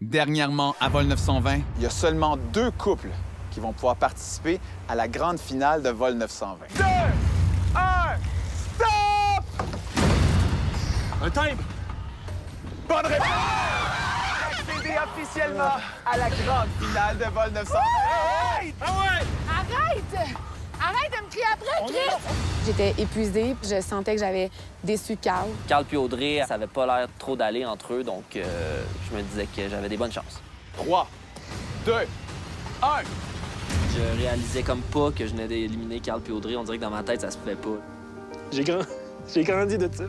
Dernièrement, à Vol 920, Il y a seulement 2 couples qui vont pouvoir participer à la grande finale de Vol 920. 2, 1, stop! Un time! Bonne réponse! Accédez officiellement à la grande finale de Vol 920. Hey! Ah ouais! Arrête! Arrête de me crier après, Chris! J'étais épuisée, puis je sentais que j'avais déçu Carl. Carl puis Audrey, ça avait pas l'air trop d'aller entre eux, donc je me disais que j'avais des bonnes chances. 3, 2, 1. Je réalisais comme pas que je venais d'éliminer Carl puis Audrey. On dirait que dans ma tête, ça se pouvait pas. J'ai grandi de ça.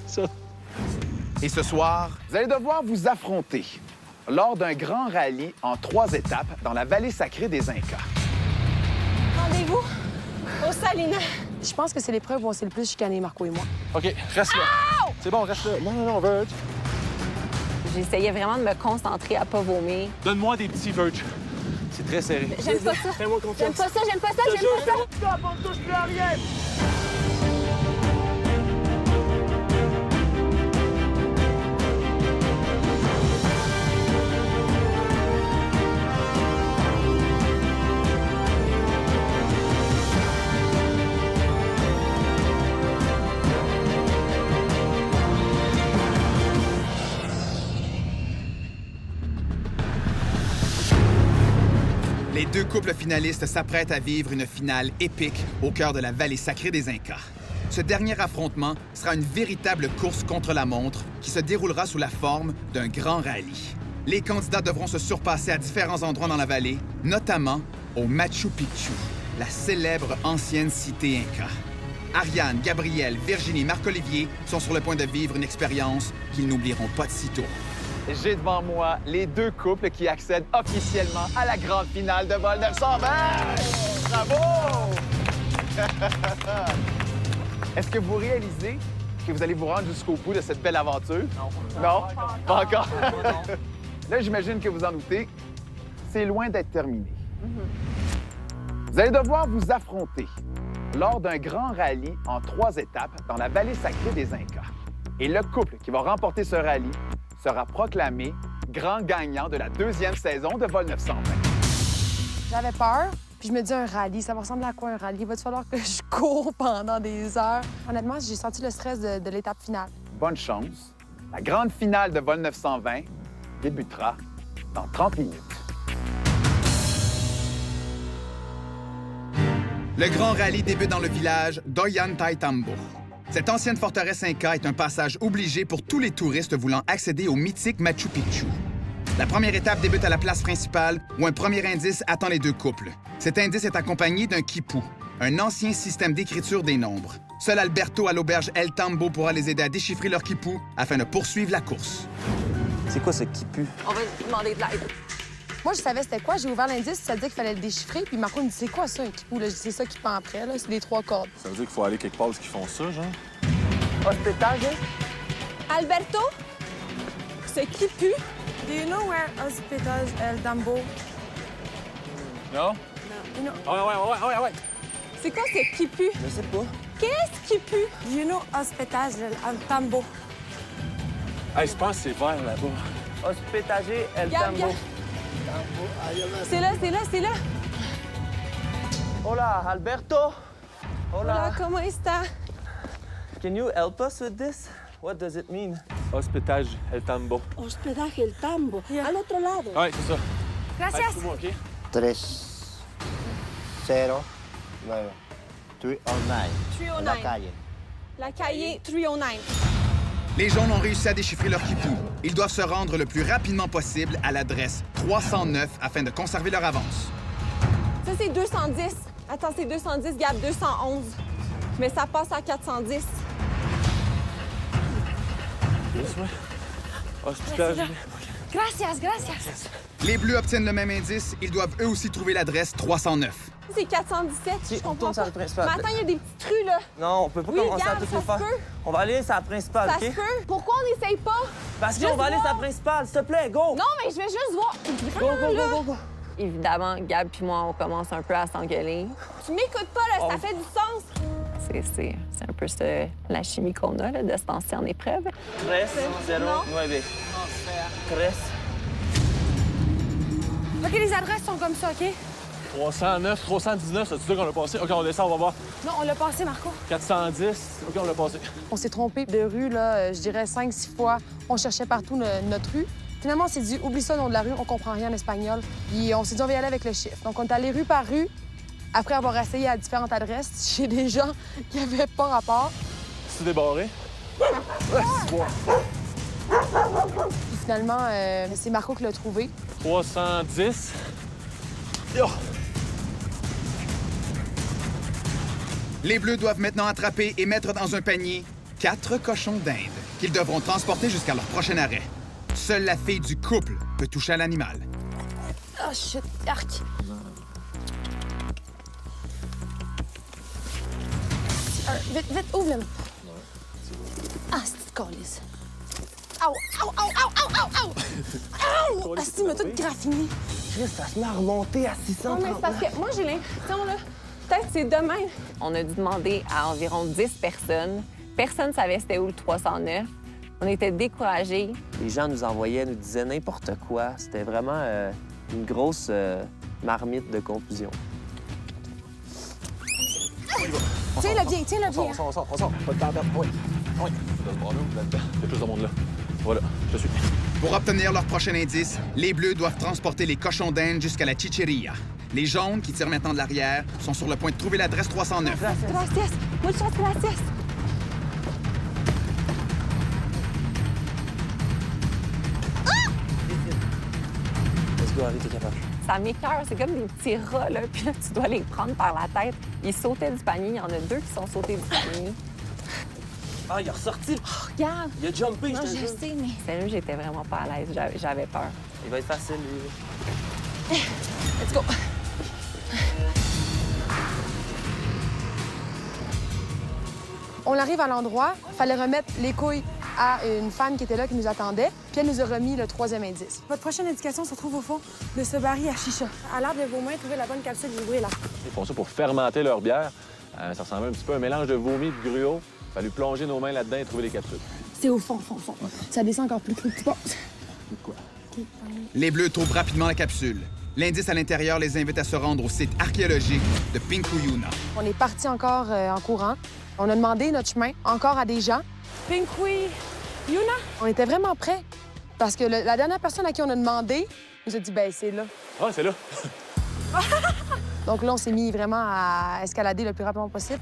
Ça. et ce soir, Vous allez devoir vous affronter lors d'un grand rallye en 3 étapes dans la vallée sacrée des Incas. Rendez-vous au Salina. Je pense que c'est l'épreuve où on s'est le plus chicané, Marco et moi. OK, reste là. C'est bon, reste là. Non, Verge. J'essayais vraiment de me concentrer à pas vomir. Donne-moi des petits Verge. C'est très serré. J'aime pas ça. Fais-moi J'aime confiance. pas ça, j'aime pas ça, j'aime pas ça. Stop, on ne touche plus à rien! les 2 couples finalistes s'apprêtent à vivre une finale épique au cœur de la vallée sacrée des Incas. Ce dernier affrontement sera une véritable course contre la montre qui se déroulera sous la forme d'un grand rallye. Les candidats devront se surpasser à différents endroits dans la vallée, notamment au Machu Picchu, la célèbre ancienne cité Inca. Ariane, Gabriel, Virginie, Marc-Olivier sont sur le point de vivre une expérience qu'ils n'oublieront pas de sitôt. J'ai devant moi les 2 couples qui accèdent officiellement à la grande finale de Vol 920. Bravo! Est-ce que vous réalisez que vous allez vous rendre jusqu'au bout de cette belle aventure? Non. Non? Pas encore? Là, j'imagine que vous en doutez, c'est loin d'être terminé. Vous allez devoir vous affronter lors d'un grand rallye en 3 étapes dans la vallée sacrée des Incas. Et le couple qui va remporter ce rallye sera proclamé grand gagnant de la 2e saison de Vol 920. J'avais peur, puis je me dis un rallye, ça va ressembler à quoi un rallye? Il va falloir que je cours pendant des heures? Honnêtement, j'ai senti le stress de l'étape finale. Bonne chance. La grande finale de Vol 920 débutera dans 30 minutes. Le grand rallye débute dans le village d'Ollantaytambo. Cette ancienne forteresse Inca est un passage obligé pour tous les touristes voulant accéder au mythique Machu Picchu. La première étape débute à la place principale où un premier indice attend les 2 couples. Cet indice est accompagné d'un quipu, un ancien système d'écriture des nombres. Seul Alberto à l'auberge El Tambo pourra les aider à déchiffrer leur quipu afin de poursuivre la course. C'est quoi ce qui pue? On va demander de l'aide. Moi, je savais c'était quoi. J'ai ouvert l'indice, ça disait qu'il fallait le déchiffrer. Puis Marco me dit, c'est quoi ça, un kipou? Là, c'est ça qui pend après, là. C'est les 3 cordes. Ça veut dire qu'il faut aller quelque part où ils font ça, genre? Hospétage, Alberto, ce qui pue. Do you know where Hospital El Dambo? Non? You know... Ouais. C'est quoi ce qui pue? Je sais pas. Qu'est-ce qui pue? Do you know Hospital El Dambo? Hey, je pense que c'est vert là-bas. Hospétager El Gab, Tambo. Gab. C'est là, c'est là, c'est là. Hola, Alberto. Hola, comment está? Can you help us with this? What does it mean? Hospétage El Tambo. Hospedaje El Tambo, al otro lado. Ouais, c'est ça. Gracias. Hey, moi, OK? 3, 0, 9, 309. 309. La calle. La cahier 309. Les jaunes ont réussi à déchiffrer leur quipu. Ils doivent se rendre le plus rapidement possible à l'adresse 309 afin de conserver leur avance. Ça, c'est 210. Attends, c'est 210, Gab, 211. Mais ça passe à 410. Hospétage. Gracias, gracias. Les bleus obtiennent le même indice. Ils doivent eux aussi trouver l'adresse 309. C'est 417, Si, je on comprends tourne sur pas. le principal. Mais attends, il y a des petites rues, là. Non, on peut pas Oui, commencer à regarde, toutes ça les se faire. peut. On va aller sur la principale, Ça OK? se peut. Pourquoi on n'essaye pas? Parce Juste qu'on va aller sur la voir. principale, s'il te plaît, go! Non, mais je vais juste voir. Go, Vraiment, go, là. go, go, go! Évidemment, Gab puis moi, on commence un peu à s'engueuler. Tu m'écoutes pas, là. Ça fait du sens. C'est un peu la chimie qu'on a, là, de se lancer en épreuve. 3, 0, Non. 9. OK, les adresses sont comme ça, OK? 309, 319, c'est ça qu'on a passé? OK, on descend, on va voir. Non, on l'a passé, Marco. 410, OK, on l'a passé. On s'est trompé de rue, là, je dirais 5-6 fois. On cherchait partout notre rue. Finalement, on s'est dit, oublie ça, le nom de la rue, on comprend rien en espagnol. Puis on s'est dit, on va y aller avec le chiffre. Donc, on est allé rue par rue, après avoir essayé à différentes adresses chez des gens qui n'avaient pas rapport. C'est débarré? Puis finalement, c'est Marco qui l'a trouvé. 310. Yo! Les Bleus doivent maintenant attraper et mettre dans un panier 4 cochons d'Inde qu'ils devront transporter jusqu'à leur prochain arrêt. Seule la fille du couple peut toucher à l'animal. Oh, shit, arc! Vite, vite, ouvre-le. Ah, c'est de calice. Au, au, au, au, au, au, au! Ah, si, il m'a tout graffiné. Ça se met à remonter à Non, 600. mais c'est parce que moi, j'ai l'impression, là, peut-être c'est demain. On a dû demander à environ 10 personnes. Personne ne savait c'était où le 309. On était découragés. Les gens nous envoyaient, nous disaient n'importe quoi. C'était vraiment une grosse marmite de confusion. Tiens-le bien, tiens-le bien. On sort. Pas de temps à perdre. Oui. Dans ce bord-là, là-dedans. Il y a plus de monde là. Voilà, je te suis. Pour obtenir leur prochain indice, les Bleus doivent transporter les cochons d'Inde jusqu'à la Chicheria. Les jaunes, qui tirent maintenant de l'arrière, sont sur le point de trouver l'adresse 309. Gracias. Muchas gracias. Let's go, Harry, t'es capable. Ça m'écoeure, c'est comme des petits rats, là, puis là, tu dois les prendre par la tête. Ils sautaient du panier, il y en a 2 qui sont sautés du panier. Ah, il est ressorti! Regarde! Il a jumpé, Non, je te je jure. sais, mais sérieux, j'étais vraiment pas à l'aise. J'avais peur. Il va être facile, lui. Let's go. On arrive à l'endroit. Fallait remettre les couilles à une femme qui était là, qui nous attendait. Puis elle nous a remis le 3e indice. Votre prochaine indication se trouve au fond de ce baril à chicha. À l'air de vos mains, trouvez la bonne capsule et ouvrez-la. Ils font ça pour fermenter leur bière. Ça ressemble un petit peu à un mélange de vomi et de gruau. Il fallu plonger nos mains là-dedans et trouver les capsules. C'est au fond. Ça descend encore plus creux. Bon. Quoi? Les Bleus trouvent rapidement la capsule. L'indice à l'intérieur les invite à se rendre au site archéologique de Pinkuyuna. On est parti encore en courant. On a demandé notre chemin encore à des gens. Pinkui, Yuna? On était vraiment prêts. Parce que la dernière personne à qui on a demandé nous a dit, ben c'est là. Ah, c'est là. Donc là, on s'est mis vraiment à escalader le plus rapidement possible.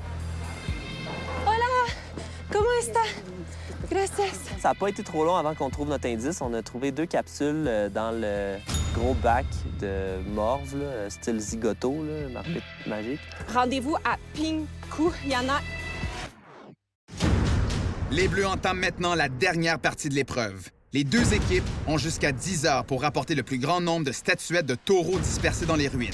Comment está? Gracias. Ça n'a pas été trop long avant qu'on trouve notre indice. On a trouvé 2 capsules dans le gros bac de morve, là, style zigoto, là, marmite magique. Rendez-vous à Pinkuyana. Les Bleus entament maintenant la dernière partie de l'épreuve. Les 2 équipes ont jusqu'à 10 heures pour rapporter le plus grand nombre de statuettes de taureaux dispersées dans les ruines.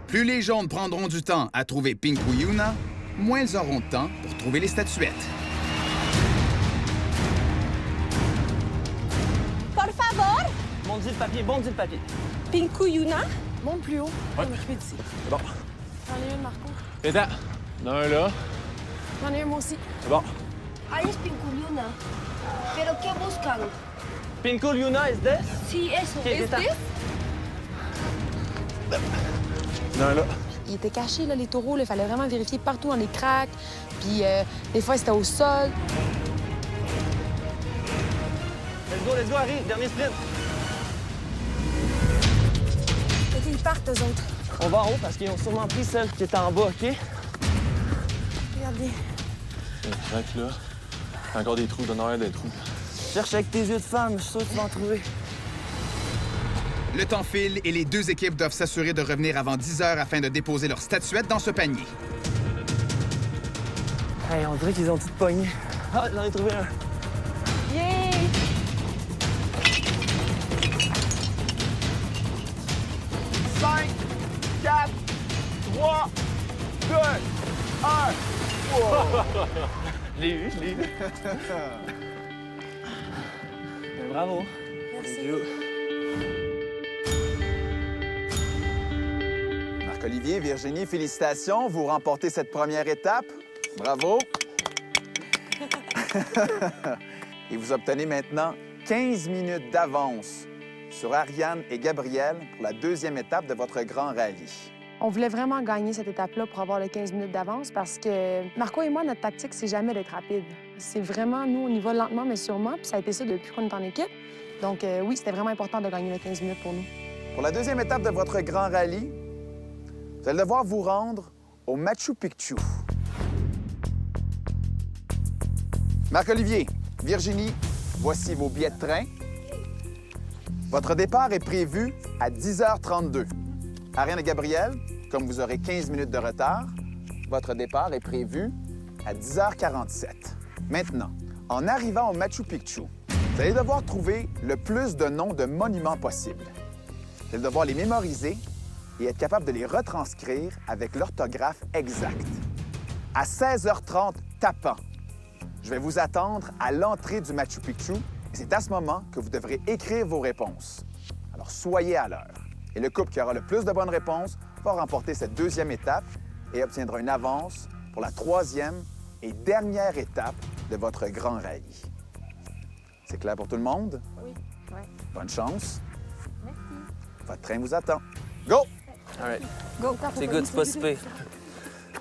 Plus les jaunes prendront du temps à trouver Pinkuyuna, moins ils auront de temps pour trouver les statuettes. Por favor, Bondi le papier. Pinkuyuna. Monte plus haut. Ouais. On va m'occuper d'ici. C'est bon. J'en ai une, Marco. Attends. Il y en a un là. J'en ai un, moi aussi. C'est bon. Ahí es Pinkuyuna. ¿Pero qué buscan? Pinkuyuna, is this? Sí, eso. Okay, Is this? Il y en a un là. Ils étaient cachés, là, les taureaux. Il fallait vraiment vérifier partout dans les craques. Puis des fois, c'était au sol. Let's go, Harry. Dernier sprint. Et puis, ils partent, eux autres. On va en haut parce qu'ils ont sûrement pris celle qui était en bas, OK? Regarde bien. Là. Il y a encore des trous, donne arrière des trous. Cherche avec tes yeux de femme, je suis sûr que tu vas en trouver. Le temps file et les 2 équipes doivent s'assurer de revenir avant 10 heures afin de déposer leurs statuettes dans ce panier. Hey, on dirait qu'ils ont toutes pogné. Ah, j'en ai trouvé un. Yay! Je l'ai eu. Bravo. Marc-Olivier, Virginie, félicitations. Vous remportez cette première étape. Bravo. Et vous obtenez maintenant 15 minutes d'avance sur Ariane et Gabriel pour la deuxième étape de votre grand rallye. On voulait vraiment gagner cette étape-là pour avoir les 15 minutes d'avance parce que Marco et moi, notre tactique, c'est jamais d'être rapide. C'est vraiment, nous, on y va lentement mais sûrement, puis ça a été ça depuis qu'on est en équipe. Donc oui, c'était vraiment important de gagner les 15 minutes pour nous. Pour la deuxième étape de votre grand rallye, vous allez devoir vous rendre au Machu Picchu. Marc-Olivier, Virginie, voici vos billets de train. Votre départ est prévu à 10h32. Ariane et Gabriel, comme vous aurez 15 minutes de retard, votre départ est prévu à 10h47. Maintenant, en arrivant au Machu Picchu, vous allez devoir trouver le plus de noms de monuments possibles. Vous allez devoir les mémoriser et être capable de les retranscrire avec l'orthographe exacte. À 16h30 tapant, je vais vous attendre à l'entrée du Machu Picchu et c'est à ce moment que vous devrez écrire vos réponses. Alors soyez à l'heure. Et le couple qui aura le plus de bonnes réponses va remporter cette deuxième étape et obtiendra une avance pour la troisième et dernière étape de votre grand rallye. C'est clair pour tout le monde? Oui. Ouais. Bonne chance. Merci. Votre train vous attend. Go! All right. Go. C'est good, c'est pas si pire.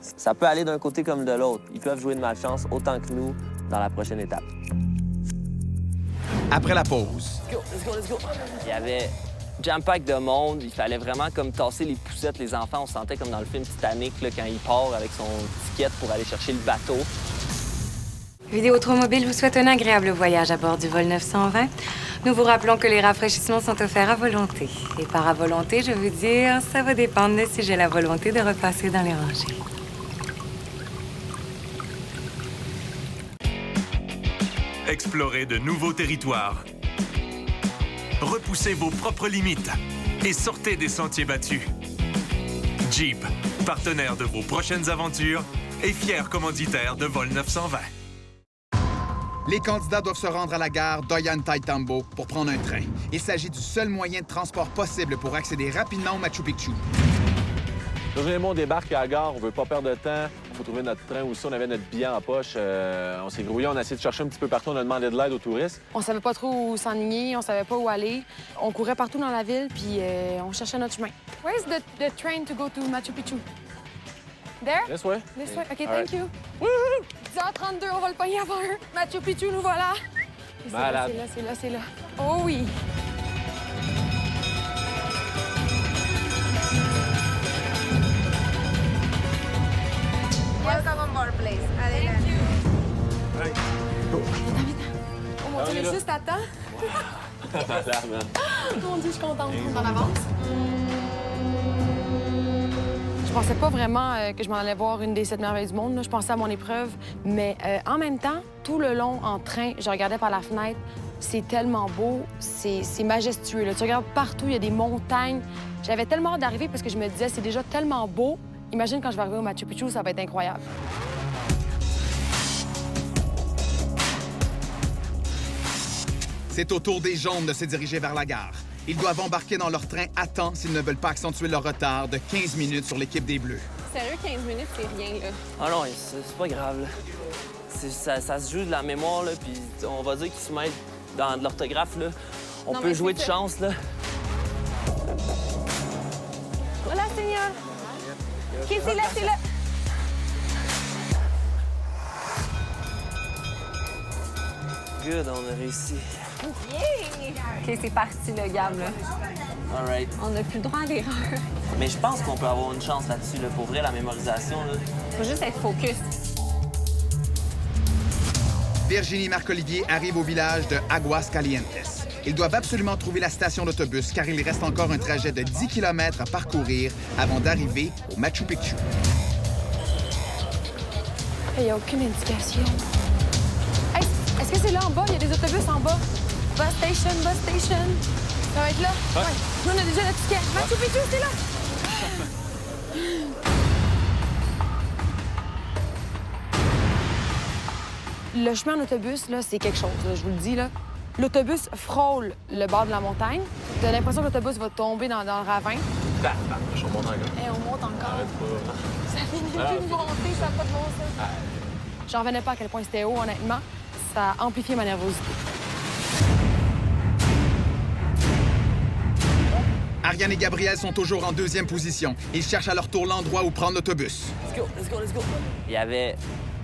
Ça peut aller d'un côté comme de l'autre. Ils peuvent jouer de malchance autant que nous dans la prochaine étape. Après la pause, Let's go, let's go, let's go. Il y avait jam-pack de monde. Il fallait vraiment comme tasser les poussettes. Les enfants, on se sentait comme dans le film Titanic, là, quand il part avec son ticket pour aller chercher le bateau. Vidéotron Mobile vous souhaite un agréable voyage à bord du vol 920. Nous vous rappelons que les rafraîchissements sont offerts à volonté. Et par à volonté, je veux dire, ça va dépendre de si j'ai la volonté de repasser dans les rangées. Explorez de nouveaux territoires. Repoussez vos propres limites et sortez des sentiers battus. Jeep, partenaire de vos prochaines aventures et fier commanditaire de Vol 920. les candidats doivent se rendre à la gare d'Ollantaytambo pour prendre un train. Il s'agit du seul moyen de transport possible pour accéder rapidement au Machu Picchu. Roger et moi, on débarque à la gare, on veut pas perdre de temps. Il faut trouver notre train aussi. On avait notre billet en poche. On s'est grouillé, on a essayé de chercher un petit peu partout. On a demandé de l'aide aux touristes. On savait pas trop où s'enligner, on savait pas où aller. On courait partout dans la ville, puis on cherchait notre chemin. Where's the train to go to Machu Picchu? There? This way? This way? OK, All thank you. Woohoo! 10h32, on va le pogner avant eux. Machu Picchu, nous voilà. Malade. C'est là. Oh oui! Welcome on board, please. Adelante. Oh mon Dieu, juste à temps. Malade, man. Mon Dieu, je suis contente. On en avance. Je pensais pas vraiment que je m'en allais voir une des 7 merveilles du monde. Là. Je pensais à mon épreuve. Mais en même temps, tout le long en train, je regardais par la fenêtre. C'est tellement beau, c'est majestueux. Là. Tu regardes partout, il y a des montagnes. J'avais tellement hâte d'arriver parce que je me disais, c'est déjà tellement beau. Imagine quand je vais arriver au Machu Picchu, ça va être incroyable. C'est au tour des jaunes de se diriger vers la gare. Ils doivent embarquer dans leur train à temps s'ils ne veulent pas accentuer leur retard de 15 minutes sur l'équipe des Bleus. Sérieux, 15 minutes, c'est rien, là. Ah non, c'est pas grave, là. Ça se joue de la mémoire, là, puis on va dire qu'ils se mettent dans de l'orthographe, là. On Non, peut mais jouer de c'est ça. chance, là. Hola, señor. OK, c'est là, c'est là. Good, on a réussi. OK, c'est parti, le Gab, là. All right. On n'a plus le droit à l'erreur. Mais je pense qu'on peut avoir une chance là-dessus, là. Pour vrai, la mémorisation, là. Faut juste être focus. Virginie et Marc-Olivier arrivent au village de Aguascalientes. Ils doivent absolument trouver la station d'autobus car il reste encore un trajet de 10 km à parcourir avant d'arriver au Machu Picchu. Il n'y a aucune indication. Hey, est-ce que c'est là en bas? Il y a des autobus en bas. Bus station, bus station. Ça va être là? Ouais. Nous, on a déjà notre ticket. Machu Picchu, c'est là! Le chemin en autobus, là, c'est quelque chose, là, je vous le dis, là. L'autobus frôle le bord de la montagne. T'as l'impression que l'autobus va tomber dans le ravin. Je remonte encore. Et on monte encore. Arrête pas. Ça finit plus de monter, ça n'a pas de bon sens. J'en revenais pas à quel point c'était haut, honnêtement. Ça a amplifié ma nervosité. Ariane et Gabriel sont toujours en deuxième position. Ils cherchent à leur tour l'endroit où prendre l'autobus. Let's go, let's go, let's go. Il y avait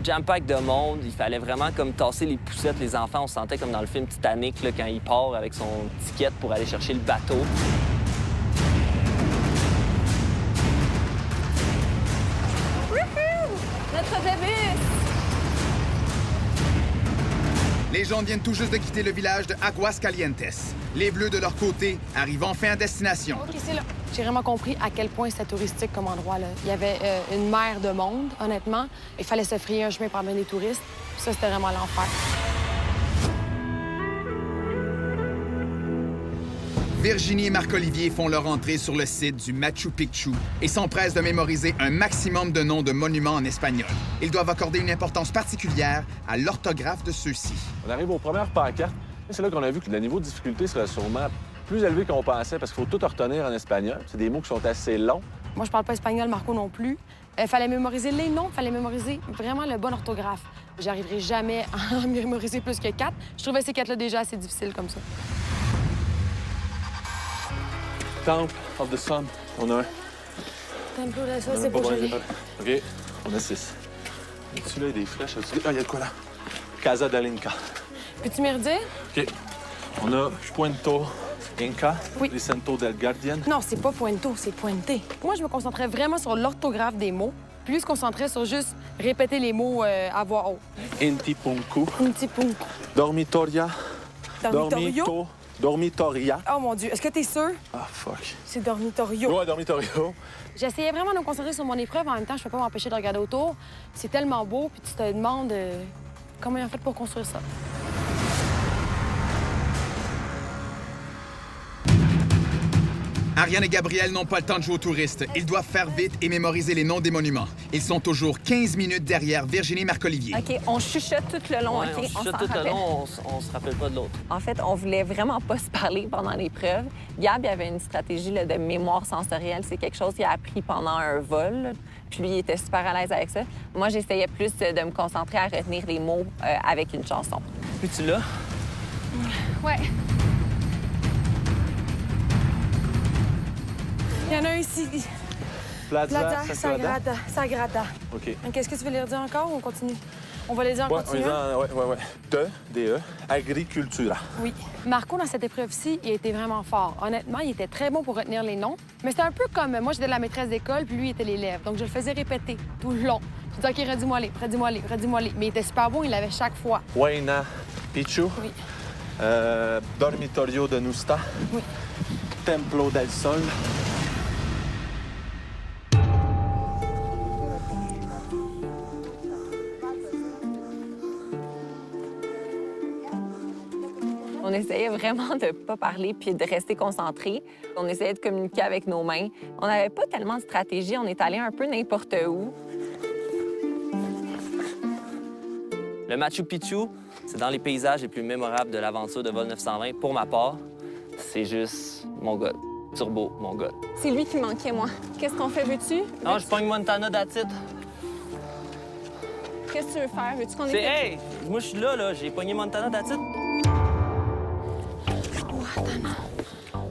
jam-pack de monde. Il fallait vraiment comme tasser les poussettes. Les enfants, on se sentait comme dans le film Titanic, là, quand il part avec son ticket pour aller chercher le bateau. Wouhou! Notre autobus! Les gens viennent tout juste de quitter le village de Aguascalientes. Les Bleus, de leur côté, arrivent enfin à destination. OK, c'est là. J'ai vraiment compris à quel point c'était touristique comme endroit, là. Il y avait une mer de monde, honnêtement. Il fallait se frayer un chemin parmi les touristes. Puis ça, c'était vraiment l'enfer. Virginie et Marc-Olivier font leur entrée sur le site du Machu Picchu et s'empressent de mémoriser un maximum de noms de monuments en espagnol. Ils doivent accorder une importance particulière à l'orthographe de ceux-ci. On arrive aux premières pancartes. C'est là qu'on a vu que le niveau de difficulté serait sûrement plus élevé qu'on pensait parce qu'il faut tout retenir en espagnol. C'est des mots qui sont assez longs. Moi, je parle pas espagnol, Marco non plus. Il fallait mémoriser les noms, il fallait mémoriser vraiment le bon orthographe. J'arriverai jamais à mémoriser plus que 4. Je trouvais ces 4-là déjà assez difficiles comme ça. Temple of the Sun, on a un. Temple de ça, c'est pas joli. OK, on a 6. Dessus, là, il y a des flèches. Ah, il y a de quoi, là? Casa del Inca. Peux-tu me redire? OK. On a Puento Inca, Oui. Vicento del Guardian. Non, c'est pas Puento, c'est Puente. Moi, je me concentrais vraiment sur l'orthographe des mots. Puis lui se concentrait sur juste répéter les mots à voix haute. Intipunku. Intipunku. Dormitoria. Dormitorio? Dormitoria. Oh mon Dieu, est-ce que t'es sûr? Ah, fuck. C'est dormitorio. Ouais, dormitorio. J'essayais vraiment de me concentrer sur mon épreuve. En même temps, je peux pas m'empêcher de regarder autour. C'est tellement beau, puis tu te demandes comment ils ont fait pour construire ça. Ariane et Gabriel n'ont pas le temps de jouer aux touristes. Ils doivent faire vite et mémoriser les noms des monuments. Ils sont toujours 15 minutes derrière Virginie et Marc-Olivier. OK, on chuchote tout le long, Ouais, OK? on chuchote s'en tout le rappelle. long, on se rappelle pas de l'autre. En fait, on voulait vraiment pas se parler pendant l'épreuve. Gab, il avait une stratégie là, de mémoire sensorielle. C'est quelque chose qu'il a appris pendant un vol. Là. Puis lui, il était super à l'aise avec ça. Moi, j'essayais plus de me concentrer à retenir les mots avec une chanson. Puis tu l'as? Ouais. Il y en a un ici. Plaza Sagrada. Sagrada. OK. Qu'est-ce que tu veux les dire encore ou on continue? On va les dire en Ouais, continuant? ouais. DE, Agricultura. Oui. Marco, dans cette épreuve-ci, il a été vraiment fort. Honnêtement, il était très bon pour retenir les noms. Mais c'était un peu comme moi, j'étais la maîtresse d'école, puis lui, il était l'élève. Donc, je le faisais répéter tout le long. Je disais, OK, redis-moi-les, redis-moi-les, redis-moi-les. Mais il était super bon, il l'avait chaque fois. Huayna Picchu. Oui. Dormitorio de Nusta. Oui. Templo del Sol. On essayait vraiment de pas parler puis de rester concentré. On essayait de communiquer avec nos mains. On n'avait pas tellement de stratégie. On est allé un peu n'importe où. Le Machu Picchu, c'est dans les paysages les plus mémorables de l'aventure de Vol 920. Pour ma part, c'est juste mon gars. Turbo, mon gars. C'est lui qui manquait, moi. Qu'est-ce qu'on fait, veux-tu? Non, je pogne Montana d'attitude. Qu'est-ce que tu veux faire? Veux-tu qu'on C'est essaie? hey! Moi, je suis là. J'ai pogné Montana d'attitude.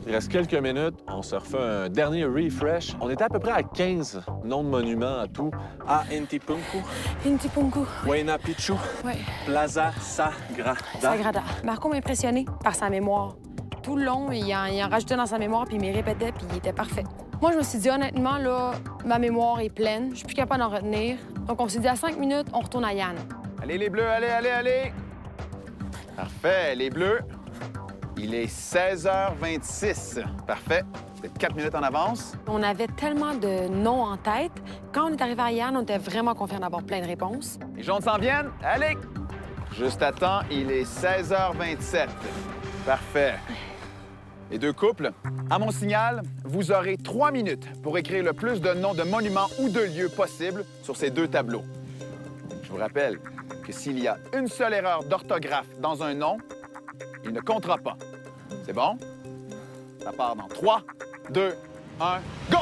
Il reste quelques minutes. On se refait un dernier refresh. On était à peu près à 15 noms de monuments en tout. À Intipunku, Intipunku. Huayna Picchu, Oui. Plaza Sagrada. Sagrada. Marco m'a impressionné par sa mémoire. Tout le long, il en rajoutait dans sa mémoire, puis il me répétait, puis il était parfait. Moi, je me suis dit, honnêtement, là, ma mémoire est pleine. Je suis plus capable d'en retenir. Donc, on s'est dit, à 5 minutes, on retourne à Yann. Allez, les Bleus, allez! Parfait, les Bleus. Il est 16h26. Parfait. Vous êtes 4 minutes en avance. On avait tellement de noms en tête. Quand on est arrivé à Yann, on était vraiment confiants d'avoir plein de réponses. Les jaunes s'en viennent. Allez! Juste à temps, il est 16h27. Parfait. Les deux couples, à mon signal, vous aurez 3 minutes pour écrire le plus de noms de monuments ou de lieux possibles sur ces deux tableaux. Je vous rappelle que s'il y a une seule erreur d'orthographe dans un nom, il ne comptera pas. C'est bon? Ça part dans 3, 2, 1, go!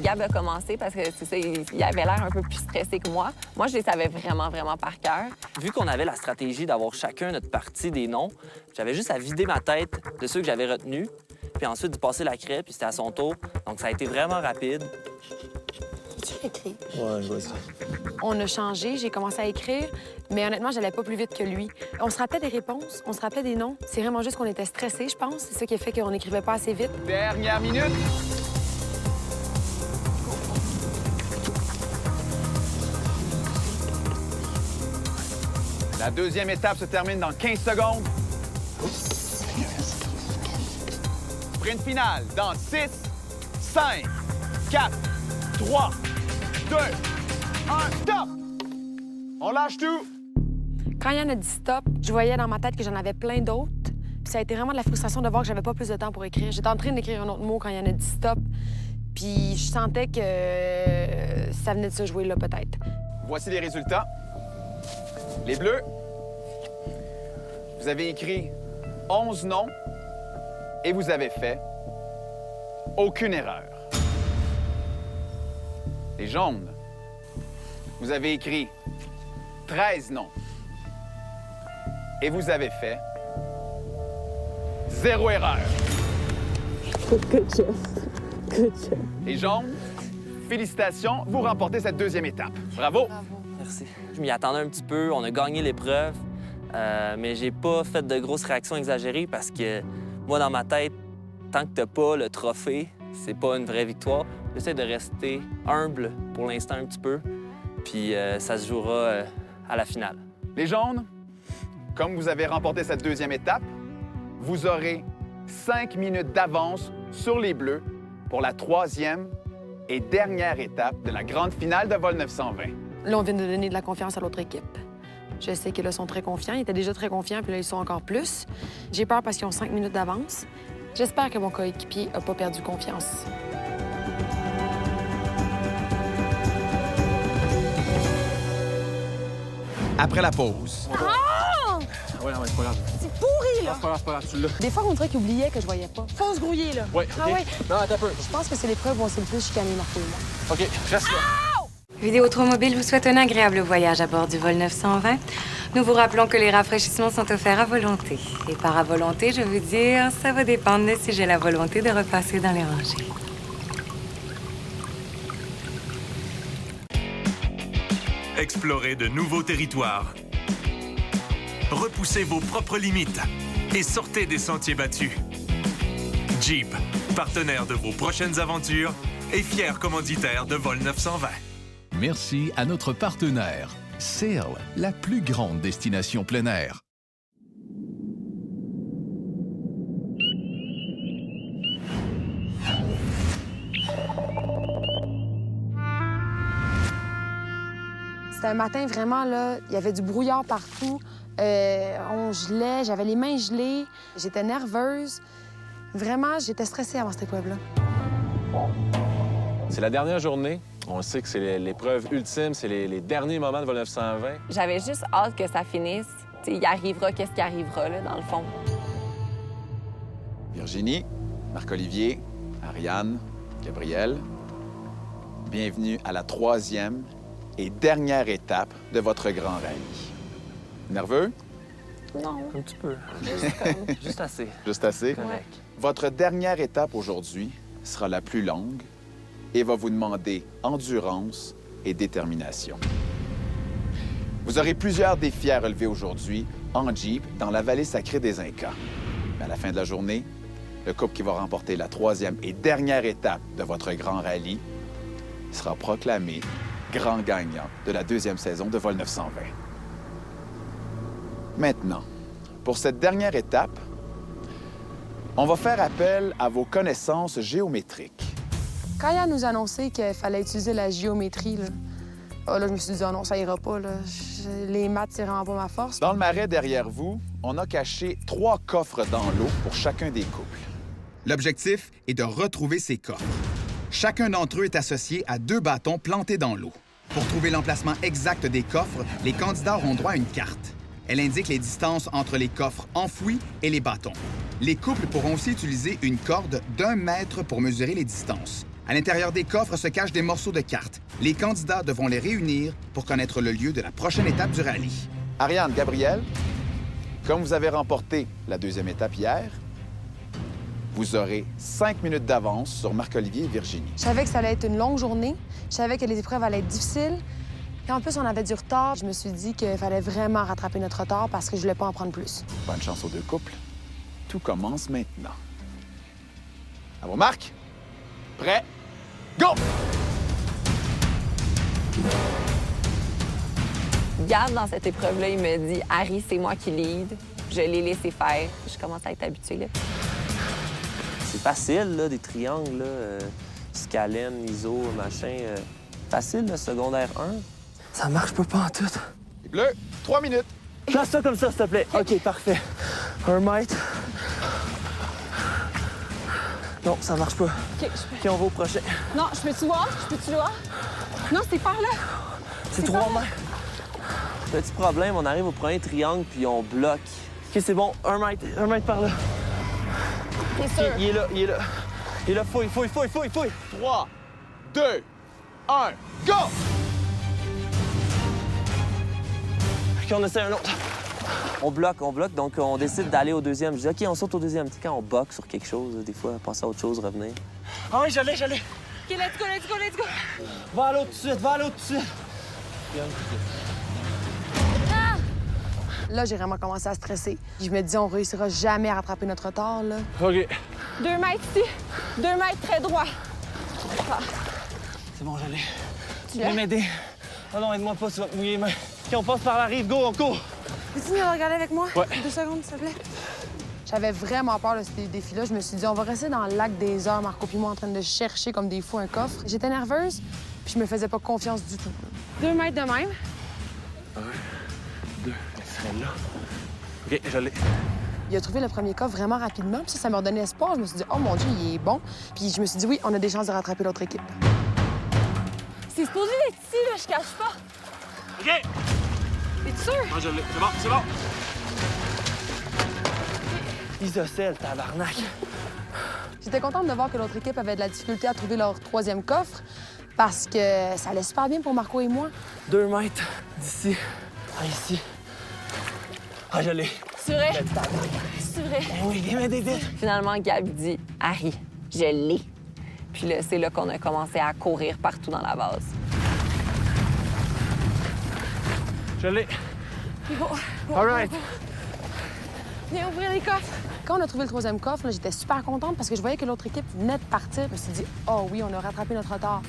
Gab a commencé parce que c'est ça, il avait l'air un peu plus stressé que moi. Moi, je les savais vraiment, vraiment par cœur. Vu qu'on avait la stratégie d'avoir chacun notre partie des noms, j'avais juste à vider ma tête de ceux que j'avais retenus, puis ensuite de passer la crête, puis c'était à son tour. Donc ça a été vraiment rapide. Tu écrit? Ouais, je vois ça. On a changé, j'ai commencé à écrire, mais honnêtement, j'allais pas plus vite que lui. On se rappelait des réponses, on se rappelait des noms. C'est vraiment juste qu'on était stressés, je pense. C'est ça qui a fait qu'on n'écrivait pas assez vite. Dernière minute. La deuxième étape se termine dans 15 secondes. Sprint final dans 6, 5, 4, 3, 2, 1, stop! On lâche tout! Quand Yann a dit stop, je voyais dans ma tête que j'en avais plein d'autres. Puis ça a été vraiment de la frustration de voir que j'avais pas plus de temps pour écrire. J'étais en train d'écrire un autre mot quand Yann a dit stop. Puis je sentais que ça venait de se jouer là, peut-être. Voici les résultats. Les Bleus, vous avez écrit 11 noms et vous avez fait aucune erreur. Les Jaunes, vous avez écrit 13 noms et vous avez fait 0 erreur. Good job. Good job. Les Jaunes, félicitations, vous remportez cette deuxième étape. Bravo! Merci. Je m'y attendais un petit peu, on a gagné l'épreuve, mais j'ai pas fait de grosses réactions exagérées parce que moi, dans ma tête, tant que t'as pas le trophée, c'est pas une vraie victoire. J'essaie de rester humble pour l'instant un petit peu, puis ça se jouera à la finale. Les Jaunes, comme vous avez remporté cette deuxième étape, vous aurez 5 minutes d'avance sur les Bleus pour la troisième et dernière étape de la grande finale de vol 920. Là, on vient de donner de la confiance à l'autre équipe. Je sais que là, ils sont très confiants. Ils étaient déjà très confiants, puis là, ils sont encore plus. J'ai peur parce qu'ils ont 5 minutes d'avance. J'espère que mon coéquipier n'a pas perdu confiance. Après la pause, Ouais, c'est pas grave. C'est pourri, là! C'est pas grave, tu l'as. Des fois, on dirait qu'ils oubliaient que je voyais pas. Faut se grouiller, là. Ouais, OK. Ah ouais? Non, attends un peu. Je pense que c'est l'épreuve où on s'est le plus chicané, Marco et moi. OK, reste là. Vidéotron Mobile vous souhaite un agréable voyage à bord du vol 920. Nous vous rappelons que les rafraîchissements sont offerts à volonté. Et par à volonté, je veux dire, ça va dépendre de si j'ai la volonté de repasser dans les rangées. Explorez de nouveaux territoires. Repoussez vos propres limites et sortez des sentiers battus. Jeep, partenaire de vos prochaines aventures et fier commanditaire de vol 920. Merci à notre partenaire, Sail, la plus grande destination plein air. C'était un matin vraiment, là, il y avait du brouillard partout. On gelait, j'avais les mains gelées, j'étais nerveuse. Vraiment, j'étais stressée avant cette épreuve-là. C'est la dernière journée. On sait que c'est l'épreuve ultime, c'est les derniers moments de vol 920. J'avais juste hâte que ça finisse. T'sais, il arrivera qu'est-ce qui arrivera, là, dans le fond. Virginie, Marc-Olivier, Ariane, Gabriel, bienvenue à la troisième et dernière étape de votre grand rallye. Nerveux? Non. Un petit peu. Juste assez. Juste assez? Correct. Votre dernière étape aujourd'hui sera la plus longue et va vous demander endurance et détermination. Vous aurez plusieurs défis à relever aujourd'hui en Jeep dans la vallée sacrée des Incas. Mais à la fin de la journée, le couple qui va remporter la troisième et dernière étape de votre grand rallye sera proclamé grand gagnant de la deuxième saison de vol 920. Maintenant, pour cette dernière étape, on va faire appel à vos connaissances géométriques. Quand Yann nous a annoncé qu'il fallait utiliser la géométrie, là, je me suis dit, oh non, ça ira pas. Là. Les maths, c'est vraiment pas ma force. Dans le marais derrière vous, on a caché 3 coffres dans l'eau pour chacun des couples. l'objectif est de retrouver ces coffres. Chacun d'entre eux est associé à 2 bâtons plantés dans l'eau. Pour trouver l'emplacement exact des coffres, les candidats auront droit à une carte. Elle indique les distances entre les coffres enfouis et les bâtons. Les couples pourront aussi utiliser une corde d'1 mètre pour mesurer les distances. À l'intérieur des coffres se cachent des morceaux de cartes. Les candidats devront les réunir pour connaître le lieu de la prochaine étape du rallye. Ariane, Gabriel, comme vous avez remporté la 2e étape hier, Vous aurez 5 minutes d'avance sur Marc-Olivier et Virginie. Je savais que ça allait être une longue journée. Je savais que les épreuves allaient être difficiles. Et en plus, on avait du retard. Je me suis dit qu'il fallait vraiment rattraper notre retard parce que je voulais pas en prendre plus. Bonne chance aux deux couples. Tout commence maintenant. À vos marques. Prêt? Go! Gab, dans cette épreuve-là, il me dit « Harry, c'est moi qui lead. » Je l'ai laissé faire. Je commence à être habituée, là. C'est facile, là, des triangles, là. Scalène, iso, machin. Facile, le secondaire 1. Ça marche pas en tout. Les bleus, 3 minutes. Place ça comme ça, s'il te plaît. OK, parfait. 1 mètre. Non, ça marche pas. OK, on va au prochain. Non, je peux-tu voir? Non, c'est par là. C'est 3 mètres. Petit problème, on arrive au premier triangle, puis on bloque. OK, c'est bon. 1 mètre par là. T'es sûr? Il est là. Il est là, fouille. 3, 2, 1, go! OK, on essaie un autre. On bloque, donc on décide d'aller au deuxième. Je dis, OK, on saute au deuxième. Tu sais, quand on boxe sur quelque chose, des fois, passer à autre chose, revenir. Ah oui, j'allais. OK, let's go. Va à l'autre tout de suite. Là, j'ai vraiment commencé à stresser. Je me dis, on réussira jamais à rattraper notre retard, là. OK. 2 mètres ici. 2 mètres très droit. Ah. C'est bon, j'allais. Tu viens m'aider. Oh non, aide-moi pas, tu vas te mouiller les mains. OK, on passe par la rive, go, on court. Peux-tu venir regarder avec moi? Ouais. 2 secondes, s'il te plaît. J'avais vraiment peur de ce défi-là. Je me suis dit, on va rester dans le lac des heures, Marco puis moi, en train de chercher comme des fous un coffre. J'étais nerveuse, puis je me faisais pas confiance du tout. 2 mètres de même. 1, 2, là. OK, je l'ai. Il a trouvé le premier coffre vraiment rapidement, puis ça me redonnait espoir. Je me suis dit, oh mon Dieu, il est bon. Puis je me suis dit, oui, on a des chances de rattraper l'autre équipe. C'est supposé d'être ici, là, je cache pas. OK! T'es sûr? Moi, je l'ai. C'est bon. Isocèle, tabarnak. J'étais contente de voir que l'autre équipe avait de la difficulté à trouver leur 3e coffre parce que ça allait super bien pour Marco et moi. 2 mètres d'ici à ici. Ah, je l'ai. C'est vrai? C'est vrai? Oui, viens m'aider vite. Finalement, Gab dit « Harry, je l'ai. » Puis là, c'est là qu'on a commencé à courir partout dans la base. Je l'ai. Go. All right. Viens ouvrir les coffres. Quand on a trouvé le 3e coffre, là, j'étais super contente parce que je voyais que l'autre équipe venait de partir. Je me suis dit, oh oui, on a rattrapé notre retard.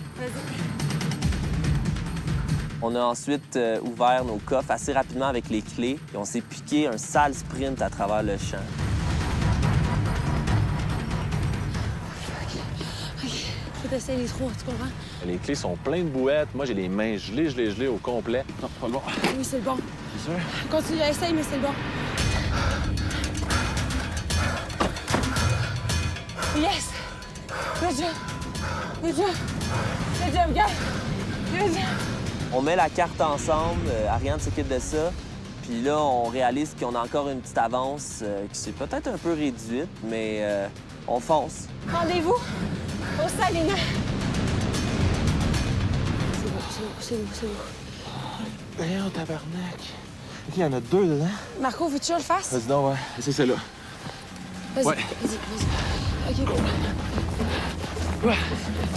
On a ensuite ouvert nos coffres assez rapidement avec les clés et on s'est piqué un sale sprint à travers le champ. OK. Faut essayer les 3, tu comprends? Les clés sont pleines de bouettes. Moi, j'ai les mains gelées au complet. Non, pas bon. Oui, c'est le bon. C'est sûr? Continue, essaye, mais c'est le bon. Yes! Good job, Gab! Good job! On met la carte ensemble, Ariane s'occupe de ça. Puis là, on réalise qu'on a encore une petite avance qui s'est peut-être un peu réduite, mais on fonce. Rendez-vous au Salina. C'est beau. Voyons, tabarnak. Il y en a 2 dedans. Marco, veux-tu que je le fasse? Vas-y donc, ouais. C'est celle-là. Vas-y, Ouais. vas-y. OK, go. Ouais.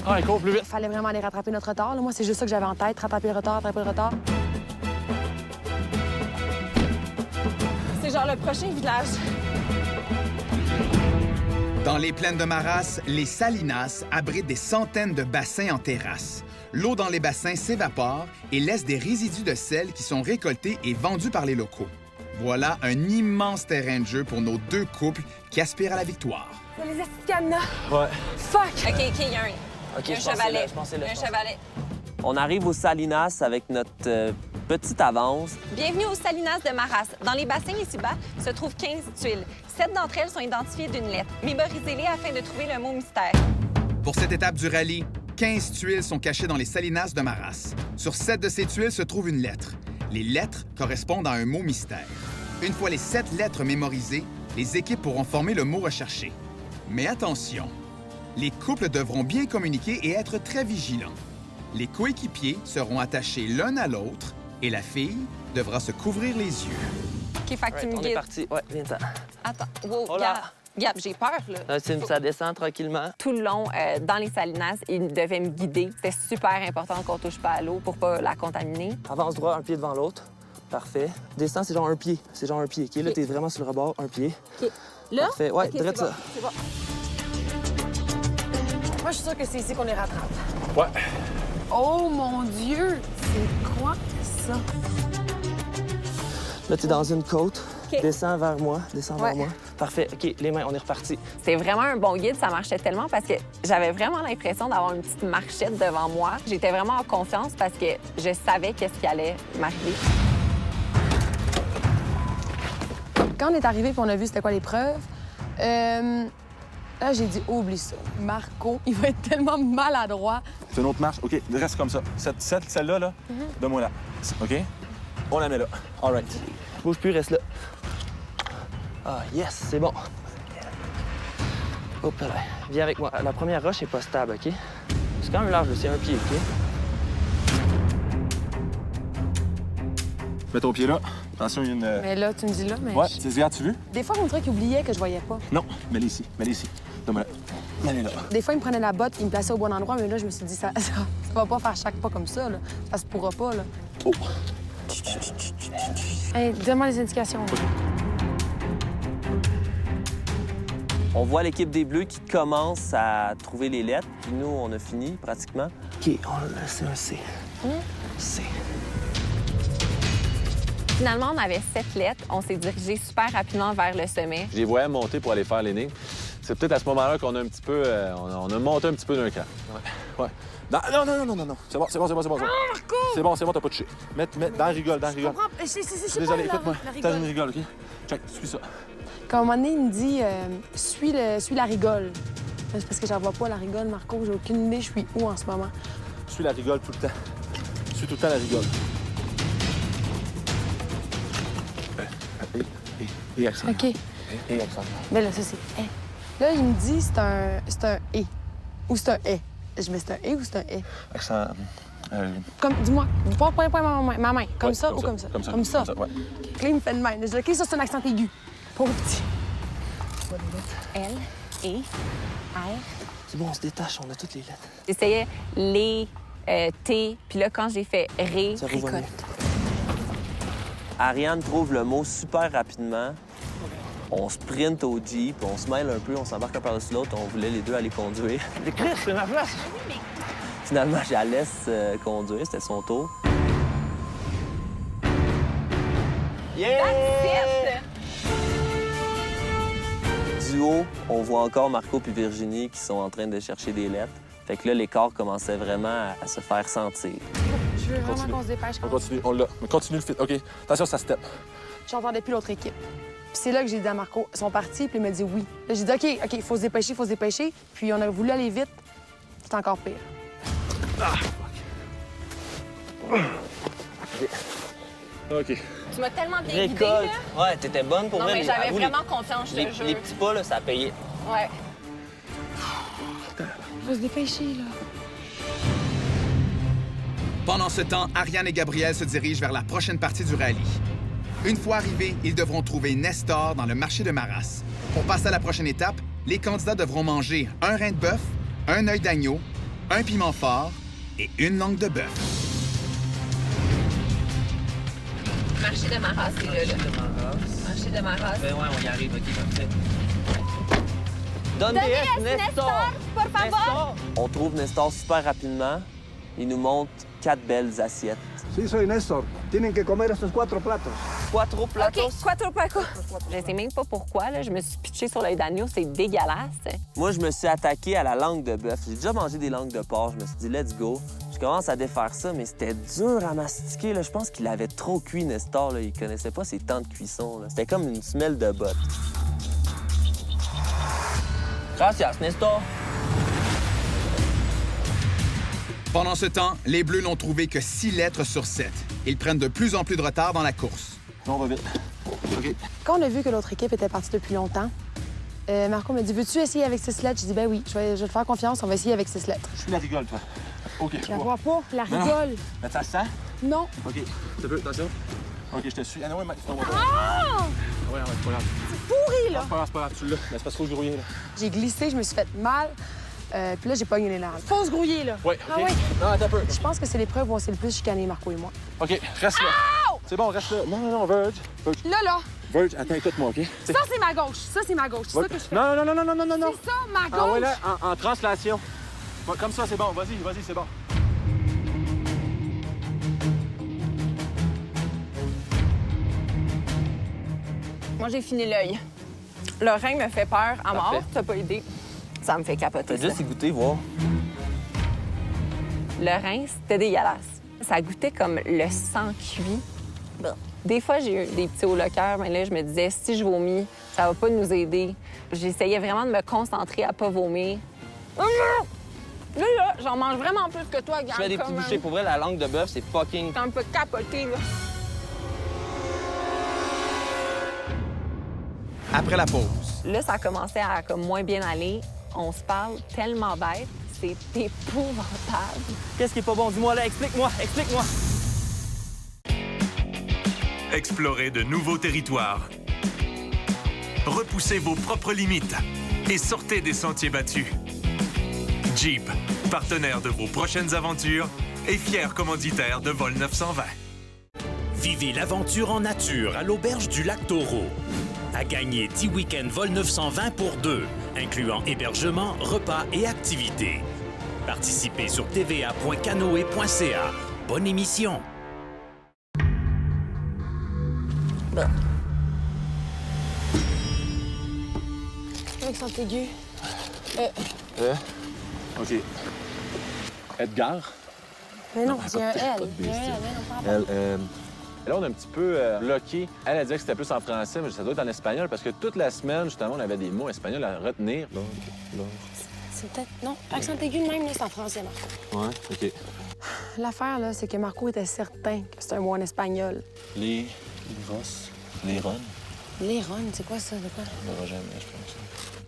Ah, il court plus vite. Il fallait vraiment aller rattraper notre retard. Là. Moi, c'est juste ça que j'avais en tête, rattraper le retard. C'est genre le prochain village. Dans les plaines de Maras, les salinas abritent des centaines de bassins en terrasse. L'eau dans les bassins s'évapore et laisse des résidus de sel qui sont récoltés et vendus par les locaux. Voilà un immense terrain de jeu pour nos 2 couples qui aspirent à la victoire. C'est les estis de cadenas. Ouais. Fuck! OK, il y a un chevalet. Un chevalet. On arrive au Salinas avec notre petite avance. Bienvenue au Salinas de Maras. Dans les bassins ici-bas se trouvent 15 tuiles. 7 d'entre elles sont identifiées d'une lettre. Mémorisez-les afin de trouver le mot mystère. Pour cette étape du rallye, 15 tuiles sont cachées dans les salinas de Maras. Sur 7 de ces tuiles se trouve une lettre. Les lettres correspondent à un mot mystère. Une fois les 7 lettres mémorisées, les équipes pourront former le mot recherché. Mais attention, les couples devront bien communiquer et être très vigilants. Les coéquipiers seront attachés l'un à l'autre et la fille devra se couvrir les yeux. OK, fait que tu me On est guides. parti. Ouais, viens-t'en. Attends. Wow, Oh là. Gab, j'ai peur, là. Ça descend tranquillement. Tout le long, dans les salinas, il devait me guider. C'était super important qu'on touche pas à l'eau pour pas la contaminer. Avance droit, un pied devant l'autre. Parfait. Descends, c'est genre un pied. C'est genre un pied, OK? Là, t'es vraiment sur le rebord, un pied. OK. Là? Parfait. Ouais, OK, direct c'est ça. bon, c'est bon. Moi, je suis sûre que c'est ici qu'on les rattrape. Ouais. Oh, mon Dieu! C'est quoi ça? Là, t'es dans une côte. OK. Descends vers moi. Descends Ouais. vers moi. Parfait. OK, les mains, on est reparti. C'était vraiment un bon guide, ça marchait tellement parce que j'avais vraiment l'impression d'avoir une petite marchette devant moi. J'étais vraiment en confiance parce que je savais qu'est-ce qui allait m'arriver. Quand on est arrivé et on a vu c'était quoi l'épreuve, là, j'ai dit, oublie ça. Marco, il va être tellement maladroit. C'est une autre marche. OK, reste comme ça. Celle-là, là, donne-moi là. OK? On la met là. All right. Bouge plus, reste là. Ah, yes, c'est bon. Hop là. Viens avec moi. La première roche est pas stable, OK? C'est quand même large, c'est un pied, OK? Mets ton pied là. Attention, il y a une... Mais là, tu me dis là, mais... Ouais, regardes-tu vu? Des fois, on dirait qu'il oubliait que je voyais pas. Non, mets-les ici. Mets-les ici. Donne-moi là. Mets-les là. Des fois, il me prenait la botte, il me plaçait au bon endroit, mais là, je me suis dit, ça va pas faire chaque pas comme ça, là. Ça se pourra pas, là. Oh! Hey, donne-moi les indications. On voit l'équipe des Bleus qui commence à trouver les lettres. Puis nous, on a fini pratiquement. OK, c'est un C. C. Finalement, on avait 7 lettres. On s'est dirigé super rapidement vers le sommet. Je les voyais monter pour aller faire l'énigme. C'est peut-être à ce moment-là qu'on a un petit peu... on a monté un petit peu d'un cran. Ouais. Non. C'est bon. C'est bon, t'as pas touché. Mets dans la rigole, Je comprends. C'est Désolé, pas écoute-moi. la rigole. T'as une rigole, OK? Check, suis ça. Quand à un moment donné, il me dit, suis la rigole. C'est parce que j'en vois pas, la rigole, Marco. J'ai aucune idée, je suis où en ce moment. Suis la rigole tout le temps. Suis tout le temps la rigole. Et accent. OK. Et accent. Mais là, ça, c'est « eh ». Là, il me dit, c'est un « et ». Ou c'est un « et ». Je mets c'est un « et » ou c'est un « et ». Accent... Comme, dis-moi, point, ma main. Comme Ouais, ça ou comme ça? Comme ça. ouais. Là, il me fait de même. Je dis, OK, ça, c'est un accent aigu. Pauvre petit. L, E, R. C'est bon, on se détache, on a toutes les lettres. J'essayais les, T, puis là, quand j'ai fait ré, Ça revoit récolte. Ariane trouve le mot super rapidement. On sprint au Jeep, on se mêle un peu, on s'embarque un par-dessus l'autre. On voulait les deux aller conduire. Mais Chris, c'est ma place! Finalement, je la laisse conduire, c'était son tour. Yeah! Du haut, on voit encore Marco puis Virginie qui sont en train de chercher des lettres. Fait que là, l'écart commençait vraiment à se faire sentir. Je veux vraiment Continue. qu'on se dépêche. On continue, on l'a. Mais continue le fit. OK. Attention, ça step. J'entendais plus l'autre équipe. Puis c'est là que j'ai dit à Marco, ils sont partis, puis il m'a dit oui. Là, j'ai dit OK, il faut se dépêcher. Puis on a voulu aller vite. C'est encore pire. Ah, OK. Tu m'as tellement bien guidée, Récolte. là. Ouais, t'étais bonne pour Non, vrai. mais j'avais Avoue, vraiment confiance, je te jure. les petits pas, là, ça a payé. Ouais. Faut se dépêcher, là. Pendant ce temps, Ariane et Gabriel se dirigent vers la prochaine partie du rallye. Une fois arrivés, ils devront trouver Nestor dans le marché de Marras. Pour passer à la prochaine étape, les candidats devront manger un rein de bœuf, un œil d'agneau, un piment fort et une langue de bœuf. Marché de Marras, c'est là. Marché de Marras. Ben ouais, on y arrive, OK, parfait. Donne DS, Nestor, por favor. Nestor! On trouve Nestor super rapidement. Il nous montre 4 belles assiettes. Sí, soy Néstor. Tienen que comer estos 4 platos. 4 platos? OK, quattro placos. Je sais même pas pourquoi, là. Je me suis pitchée sur l'œil d'agneau, c'est dégueulasse. Moi, je me suis attaqué à la langue de bœuf. J'ai déjà mangé des langues de porc. Je me suis dit, let's go. Je commence à défaire ça, mais c'était dur à mastiquer. Là. Je pense qu'il avait trop cuit, Nestor. Là. Il connaissait pas ses temps de cuisson. Là. C'était comme une semelle de botte. Gracias, Nestor. Pendant ce temps, les Bleus n'ont trouvé que 6 lettres sur 7. Ils prennent de plus en plus de retard dans la course. On va vite. OK. Quand on a vu que l'autre équipe était partie depuis longtemps, Marco m'a dit, veux-tu essayer avec 6 lettres? Je dis, ben oui, je vais te faire confiance, on va essayer avec 6 lettres. Je suis la rigole, toi. OK. Je la vois pas, la rigole. Mais ça sent? Non. OK. Tu veux, attention. OK, je te suis. Ah non, ouais, mais... Ah! Ouais, c'est pas grave. pourri, là. C'est pas grave, tu l'as. Mais c'est parce qu'il faut se grouiller, là. J'ai glissé, je me suis fait mal. Puis là, j'ai pogné les larmes. Faut se grouiller, là. Oui, Ah OK. ouais? Non, attends un peu. Je pense que c'est l'épreuve où on s'est le plus chicané, Marco et moi. OK, reste là. C'est bon, reste là. Non, Verge. Là. Verge, attends, écoute-moi, OK? Ça, c'est ma gauche. Ça, c'est ma gauche. C'est ça que je fais. Non. C'est ça, ma gauche. Ah ouais, là, en translation. Comme ça, c'est bon. Vas-y, c'est bon. Moi, j'ai fini l'œil. Le rein me fait peur à mort. Parfait. T'as pas idée. Ça me fait capoter. Fais juste y goûter, voir. Le rein, c'était dégueulasse. Ça goûtait comme le sang cuit. Bon. Des fois, j'ai eu des petits hauts le cœur, mais là, je me disais, si je vomis, ça va pas nous aider. J'essayais vraiment de me concentrer à pas vomir. Là, j'en mange vraiment plus que toi, Gab. Je fais des petits bouchées. Pour vrai, la langue de bœuf, c'est fucking... T'es un peu capoté, là. Après la pause, Là, ça commençait à comme moins bien aller. On se parle tellement bête. C'est épouvantable. Qu'est-ce qui est pas bon? Dis-moi là, explique-moi. Explorez de nouveaux territoires. Repoussez vos propres limites et sortez des sentiers battus. Jeep, partenaire de vos prochaines aventures et fier commanditaire de Vol 920. Vivez l'aventure en nature à l'auberge du Lac Taureau. À gagner 10 week-ends Vol 920 pour 2, incluant hébergement, repas et activités. Participez sur tva.canoe.ca. Bonne émission! Bon. Accent aigu. OK. Edgar? Mais non, c'est un L. Là, on a un petit peu bloqué. Elle a dit que c'était plus en français, mais ça doit être en espagnol parce que toute la semaine, justement, on avait des mots espagnols à retenir. C'est peut-être... Non, accent aigu de même, là, c'est en français, Marco. Ouais, OK. L'affaire, là, c'est que Marco était certain que c'était un mot en espagnol. Les ron. Les ron, c'est quoi ça? De quoi? On n'aura jamais, je pense.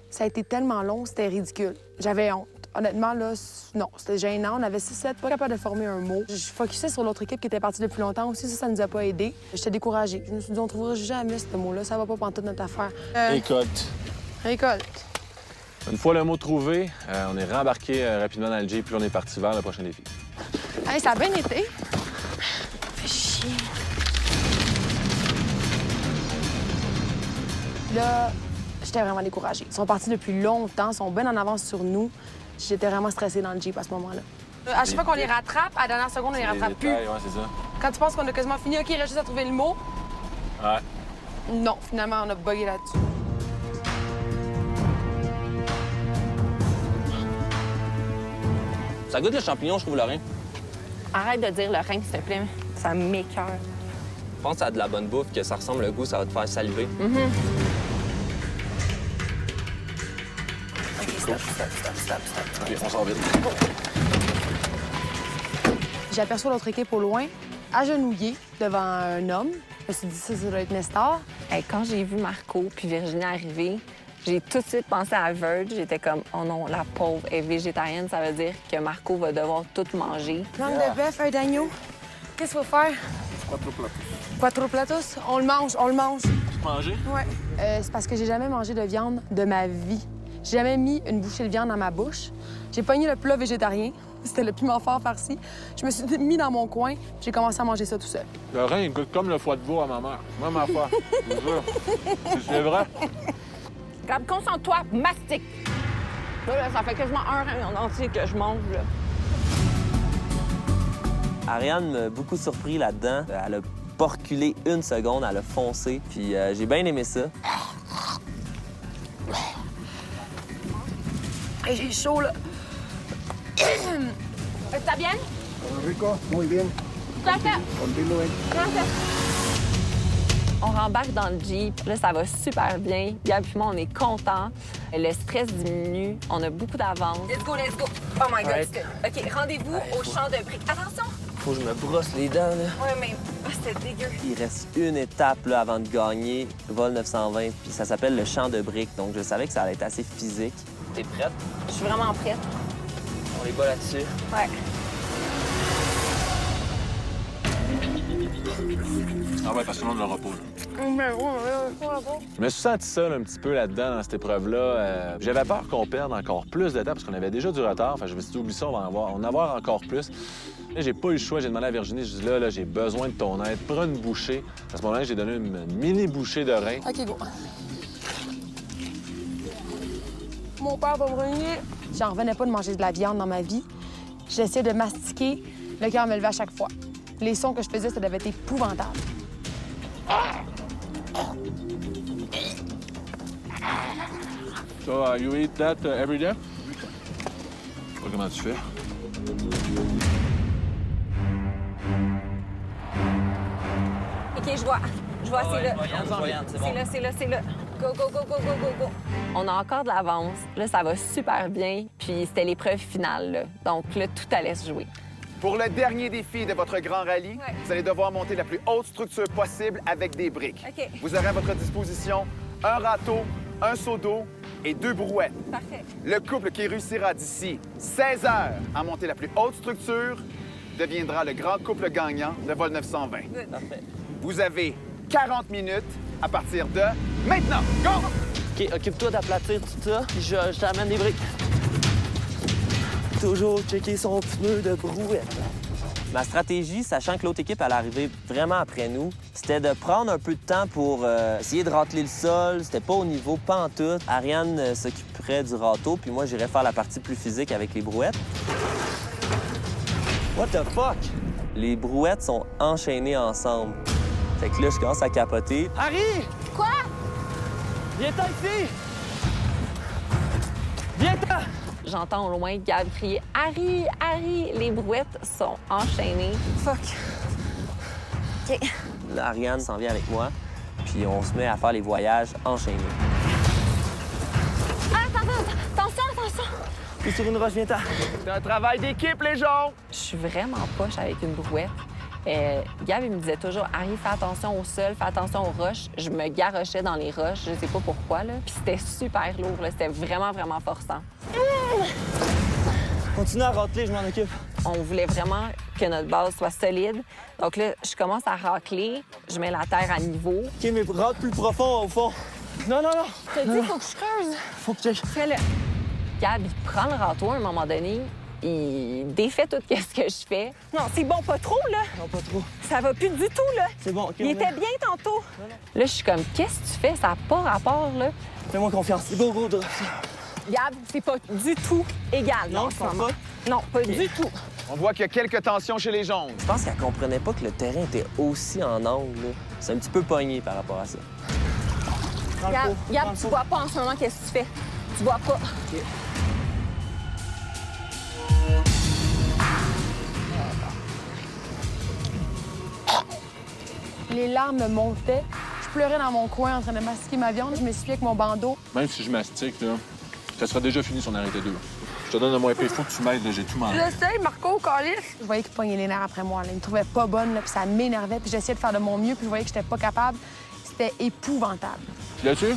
Ça a été tellement long, c'était ridicule. J'avais honte. Honnêtement, là, non, c'était gênant. On avait 6-7, pas capable de former un mot. Je focusais sur l'autre équipe qui était partie depuis longtemps aussi. Ça nous a pas aidés. J'étais découragée. Je me suis dit, on trouvera jamais ce mot-là. Ça va pas pantoute notre affaire. Récolte. Récolte. Une fois le mot trouvé, on est rembarqué rapidement dans le Jeep, puis on est parti vers le prochain défi. Hey, ça a bien été. Fait chier. Là, j'étais vraiment découragée. Ils sont partis depuis longtemps, ils sont bien en avance sur nous. J'étais vraiment stressée dans le Jeep à ce moment-là. À chaque fois qu'on les rattrape, à la dernière seconde, on les rattrape plus. Ouais, c'est ça. Quand tu penses qu'on a quasiment fini, OK, il reste juste à trouver le mot. Ouais. Non, finalement, on a bugué là-dessus. Ça goûte le champignon, je trouve, le rein. Arrête de dire le rein, s'il te plaît. Ça m'écoeure. Je pense que ça a de la bonne bouffe, que ça ressemble le goût, ça va te faire saliver. OK, stop. OK, on s'en vite. J'aperçois l'autre équipe au loin, agenouillée devant un homme. Je me suis dit, ça doit être Nestor. Hey, quand j'ai vu Marco puis Virginie arriver, j'ai tout de suite pensé à Verge. J'étais comme, oh non, la pauvre est végétarienne. Ça veut dire que Marco va devoir tout manger. Langue de bœuf, un d'agneau. Qu'est-ce qu'il faut faire? 4 platos. 4 platos? On le mange. Manger? Ouais. C'est parce que j'ai jamais mangé de viande de ma vie. J'ai jamais mis une bouchée de viande dans ma bouche. J'ai pogné le plat végétarien. C'était le piment fort farci. Je me suis mis dans mon coin. J'ai commencé à manger ça tout seul. Le rein, il goûte comme le foie de veau à ma mère. Moi, ma foi. Je vous jure. C'est vrai. Gab, concentre-toi, mastique. Là, ça fait quasiment un rein en entier que je mange, là. Ariane m'a beaucoup surpris là-dedans. Elle a pas reculé une seconde, elle a foncé. Puis j'ai bien aimé ça. Hey, j'ai chaud, là. ¿Está bien? Rico, muy bien. Gracias. Continúen. Gracias. On rembarque dans le Jeep. Là, ça va super bien. Gab et moi, on est contents. Le stress diminue. On a beaucoup d'avance. Let's go. Oh my God. Right. OK, rendez-vous au champ de briques. Attention! Faut que je me brosse les dents, là. Ouais, mais c'était dégueu. Il reste une étape là, avant de gagner Vol 920, puis ça s'appelle le champ de briques. Donc, je savais que ça allait être assez physique. T'es prête? Je suis vraiment prête. On les bat là-dessus. Ouais. Ah ouais, parce que sinon, on ne l'aura pas. Je me suis senti seul un petit peu là-dedans, dans cette épreuve-là. J'avais peur qu'on perde encore plus de temps parce qu'on avait déjà du retard. Enfin, je me suis dit, oublie ça, on va en avoir encore plus. Là, j'ai pas eu le choix. J'ai demandé à Virginie, je dis là, j'ai besoin de ton aide. Prends une bouchée. À ce moment-là, j'ai donné une mini bouchée de rein. OK, go. Mon père va me renier. J'en revenais pas de manger de la viande dans ma vie. J'essayais de mastiquer. Le cœur me levait à chaque fois. Les sons que je faisais, ça devait être épouvantable. So, you eat that every day? Je sais pas comment tu fais. OK, je vois, c'est là. C'est là. Go. On a encore de l'avance. Là, ça va super bien. Puis c'était l'épreuve finale, là. Donc là, tout allait se jouer. Pour le dernier défi de votre grand rallye, vous allez devoir monter la plus haute structure possible avec des briques. OK. Vous aurez à votre disposition un râteau, un seau d'eau et 2 brouettes. Parfait. Le couple qui réussira d'ici 16 heures à monter la plus haute structure deviendra le grand couple gagnant de vol 920. Parfait. Vous avez 40 minutes à partir de maintenant. Go! OK, occupe-toi d'aplatir tout ça, puis je t'amène des briques. Toujours checker son pneu de brouette. Ma stratégie, sachant que l'autre équipe allait arriver vraiment après nous, c'était de prendre un peu de temps pour essayer de râteler le sol. C'était pas au niveau pantoute. Ariane s'occuperait du râteau, puis moi, j'irais faire la partie plus physique avec les brouettes. What the fuck? Les brouettes sont enchaînées ensemble. Fait que là, je commence à capoter. Harry! Quoi? Viens-t'en ici! Viens-t'en! J'entends au loin Gab crier « Harry! Harry! » Les brouettes sont enchaînées. Fuck. OK. Là, Ariane s'en vient avec moi, puis on se met à faire les voyages enchaînés. Ah, attention! T'es sur une roche, viens-t'en. C'est un travail d'équipe, les gens! Je suis vraiment poche avec une brouette. Gab, il me disait toujours « Harry, fais attention au sol, fais attention aux roches. » Je me garochais dans les roches, je sais pas pourquoi, là. Puis c'était super lourd, là. C'était vraiment, vraiment forçant. Continue à racler, je m'en occupe. On voulait vraiment que notre base soit solide. Donc là, je commence à racler, je mets la terre à niveau. OK, mais râte plus profond, au fond. Non. Je te dis, faut que je creuse. Faut que tu... Fais-le. Gab, il prend le râteau à un moment donné, il défait tout ce que je fais. Non, c'est bon, pas trop, là. Non, pas trop. Ça va plus du tout, là. C'est bon, OK. Il était bien tantôt. Là, je suis comme, qu'est-ce que tu fais? Ça n'a pas rapport, là. Fais-moi confiance. C'est go, drop. Gab, c'est pas du tout égal. Non, je pense pas. Non, pas du tout. On voit qu'il y a quelques tensions chez les jaunes. Je pense qu'elle comprenait pas que le terrain était aussi en angle, là. C'est un petit peu pogné par rapport à ça. Gab, tu vois pas en ce moment qu'est-ce que tu fais. Tu vois pas. OK. Les larmes me montaient. Je pleurais dans mon coin en train de mastiquer ma viande. Je m'essuyais avec mon bandeau. Même si je mastique, là, ça sera déjà fini si on arrêtait deux. Je te donne le moins épais. Il faut que tu m'aides, là. J'ai tout mangé. J'essaye, Marco, calice. Je voyais qu'il pognait les nerfs après moi. Là. Il me trouvait pas bonne, là, puis ça m'énervait. Puis j'essayais de faire de mon mieux, puis je voyais que j'étais pas capable. C'était épouvantable. Là-dessus?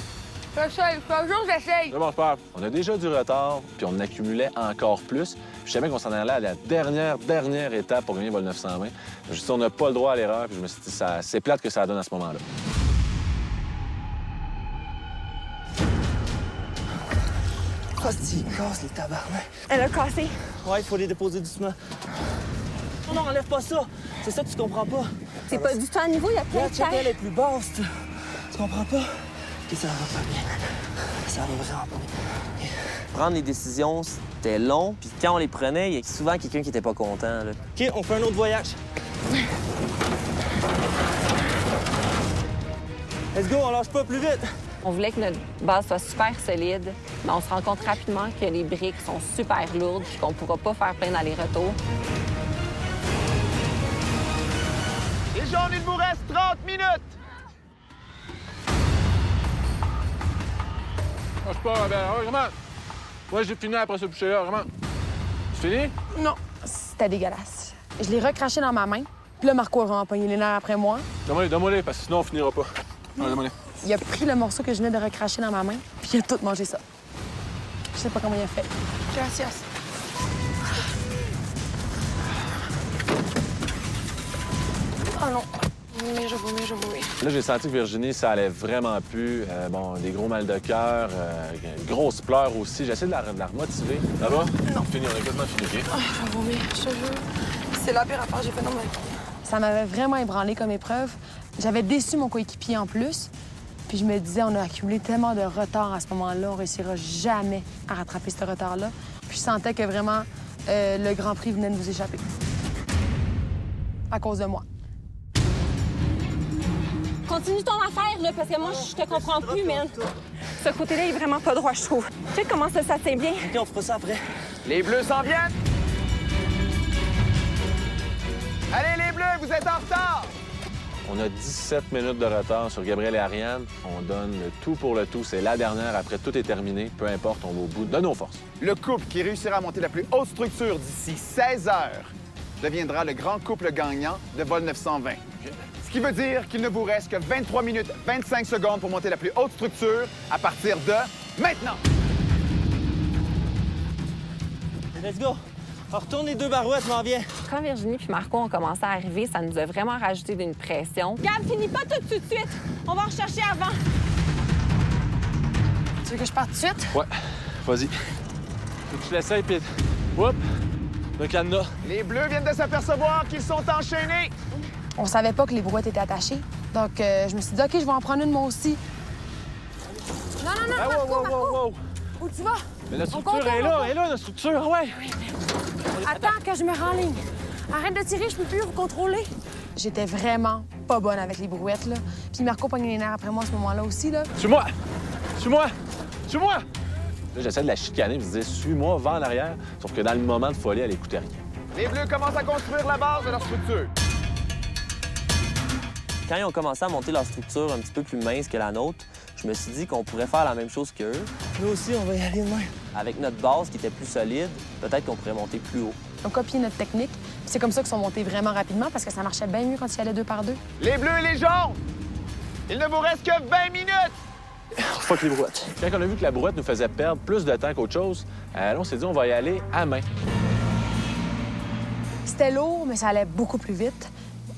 J'essaye, toujours j'essaye. C'est bon, c'est pas grave. On a déjà du retard, puis on accumulait encore plus. Je savais qu'on s'en allait à la dernière étape pour gagner vol 920. Je me suis dit, on n'a pas le droit à l'erreur, puis je me suis dit, c'est plate que ça donne à ce moment-là. Hostie, casse les tabarnaks. Elle a cassé. Ouais, il faut les déposer doucement. Non, enlève pas ça. C'est ça que tu comprends pas. C'est pas du tout à niveau, il y a plein La de chapelle terre. est plus basse. Tu comprends pas? OK, ça va pas bien. Ça va vraiment pas bien. Prendre les décisions, c'était long. Puis quand on les prenait, il y a souvent quelqu'un qui était pas content. Là. OK, on fait un autre voyage. Let's go, on lâche pas plus vite. On voulait que notre base soit super solide, mais on se rend compte rapidement que les briques sont super lourdes et qu'on pourra pas faire plein d'allers-retours. Les jaunes, il vous reste 30 minutes! Je sais pas, ben, vraiment. Ouais, j'ai fini après ce boucher-là, vraiment. C'est fini? Non, c'était dégueulasse. Je l'ai recraché dans ma main. Puis là, Marco a vraiment pogné les nerfs après moi. Donne-moi-les, parce que sinon, on finira pas. Ouais, donne-moi-les. Il a pris le morceau que je venais de recracher dans ma main, puis il a tout mangé ça. Je sais pas comment il a fait. Gracias. Oh non. Mais je vomis. Là, j'ai senti que Virginie, ça allait vraiment plus. Bon, des gros mal de cœur, grosses pleurs aussi. J'essaie de la remotiver. Ça va? Non. Fini, on est quasiment fini, OK? Oh, je vais vomir, je te jure. C'est la pire affaire que j'ai fait dans ma vie. Ça m'avait vraiment ébranlé comme épreuve. J'avais déçu mon coéquipier en plus. Puis je me disais, on a accumulé tellement de retard à ce moment-là, on réussira jamais à rattraper ce retard-là. Puis je sentais que vraiment, le Grand Prix venait de nous échapper. À cause de moi. Continue ton affaire, là, parce que moi, je te comprends plus, man. Ce côté-là est vraiment pas droit, je trouve. Tu sais comment ça tient bien? OK, on fera ça après. Les Bleus s'en viennent! Allez, les Bleus, vous êtes en retard! On a 17 minutes de retard sur Gabriel et Ariane. On donne le tout pour le tout. C'est la dernière. Après, tout est terminé. Peu importe, on va au bout de nos forces. Le couple qui réussira à monter la plus haute structure d'ici 16 heures deviendra le grand couple gagnant de vol 920. Ce qui veut dire qu'il ne vous reste que 23 minutes 25 secondes pour monter la plus haute structure à partir de maintenant. Let's go! On retourne les 2 barouettes, je m'en viens. Quand Virginie puis Marco ont commencé à arriver, ça nous a vraiment rajouté d'une pression. Gab, finis pas tout de suite. On va en rechercher avant. Tu veux que je parte tout de suite? Ouais, vas-y. Faut que tu l'essayes, puis... Oups! Le cadenas. Les Bleus viennent de s'apercevoir qu'ils sont enchaînés. On savait pas que les brouettes étaient attachées. Donc, je me suis dit, OK, je vais en prendre une moi aussi. Non, Marco! Où tu vas? Mais la structure est là, la structure, ouais! Attends que je me renligne. Arrête de tirer, je peux plus vous contrôler. J'étais vraiment pas bonne avec les brouettes, là. Puis Marco pognait les nerfs après moi à ce moment-là aussi, là. Suis-moi! Là, j'essaie de la chicaner, puis je disais, suis-moi, va en arrière. Sauf que dans le moment de folie, elle écoutait rien. Les Bleus commencent à construire la base de leur structure. Quand ils ont commencé à monter leur structure un petit peu plus mince que la nôtre, je me suis dit qu'on pourrait faire la même chose qu'eux. Nous aussi, on va y aller demain. Avec notre base qui était plus solide, peut-être qu'on pourrait monter plus haut. Ils ont copié notre technique. Puis c'est comme ça qu'ils sont montés vraiment rapidement parce que ça marchait bien mieux quand ils allaient 2 par 2. Les Bleus et les jaunes, il ne vous reste que 20 minutes. Fuck les brouettes. Quand on a vu que la brouette nous faisait perdre plus de temps qu'autre chose, on s'est dit on va y aller à main. C'était lourd, mais ça allait beaucoup plus vite.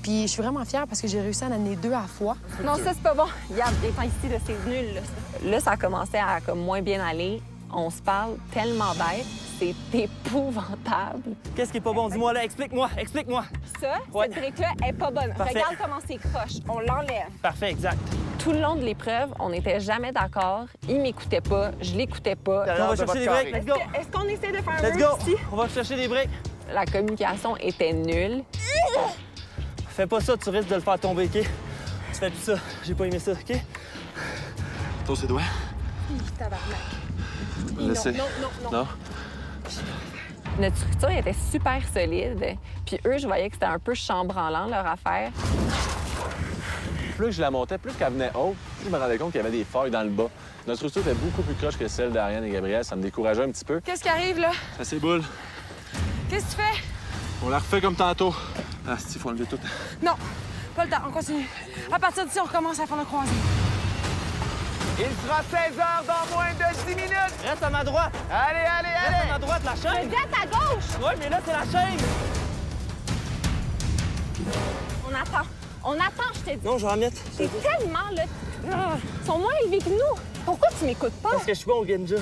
Puis je suis vraiment fière parce que j'ai réussi à en amener 2 à la fois. Non, ça, c'est pas bon. Regarde, viens ici, là, c'est nul, là. Là, ça a commencé à comme moins bien aller. On se parle tellement bête. C'est épouvantable. Qu'est-ce qui est pas bon? Dis-moi là, explique-moi. Ça, Ouais. cette brique-là est pas bonne. Parfait. Regarde comment c'est croche. On l'enlève. Parfait, exact. Tout le long de l'épreuve, on n'était jamais d'accord. Il m'écoutait pas, je l'écoutais pas. On va chercher des briques, let's go. Est-ce qu'on essaie de faire un Let's run go! ici? On va chercher des briques. La communication était nulle. Fais pas ça, tu risques de le faire tomber, OK? Tu fais plus ça. J'ai pas aimé ça, OK? Ton ses doigts. Tabarnak. Non. Notre structure était super solide. Puis eux, je voyais que c'était un peu chambranlant, leur affaire. Plus que je la montais, plus qu'elle venait haute, plus je me rendais compte qu'il y avait des failles dans le bas. Notre structure était beaucoup plus croche que celle d'Ariane et Gabriel. Ça me décourageait un petit peu. Qu'est-ce qui arrive, là? Ça s'éboule. Qu'est-ce que tu fais? On la refait comme tantôt. Ah, il faut enlever tout. Non, pas le temps, on continue. À partir d'ici, on recommence à faire le croisé. Il sera 16 heures dans moins de 10 minutes. Reste à ma droite. Allez, allez, Reste allez. à ma droite, la chaîne. Regarde à gauche. Oui, mais là, c'est la chaîne. On attend, je t'ai dit. Non, je vais en mettre. T'es tellement, là... Ils sont moins élevés que nous. Pourquoi tu m'écoutes pas? Parce que je suis bon au Genja.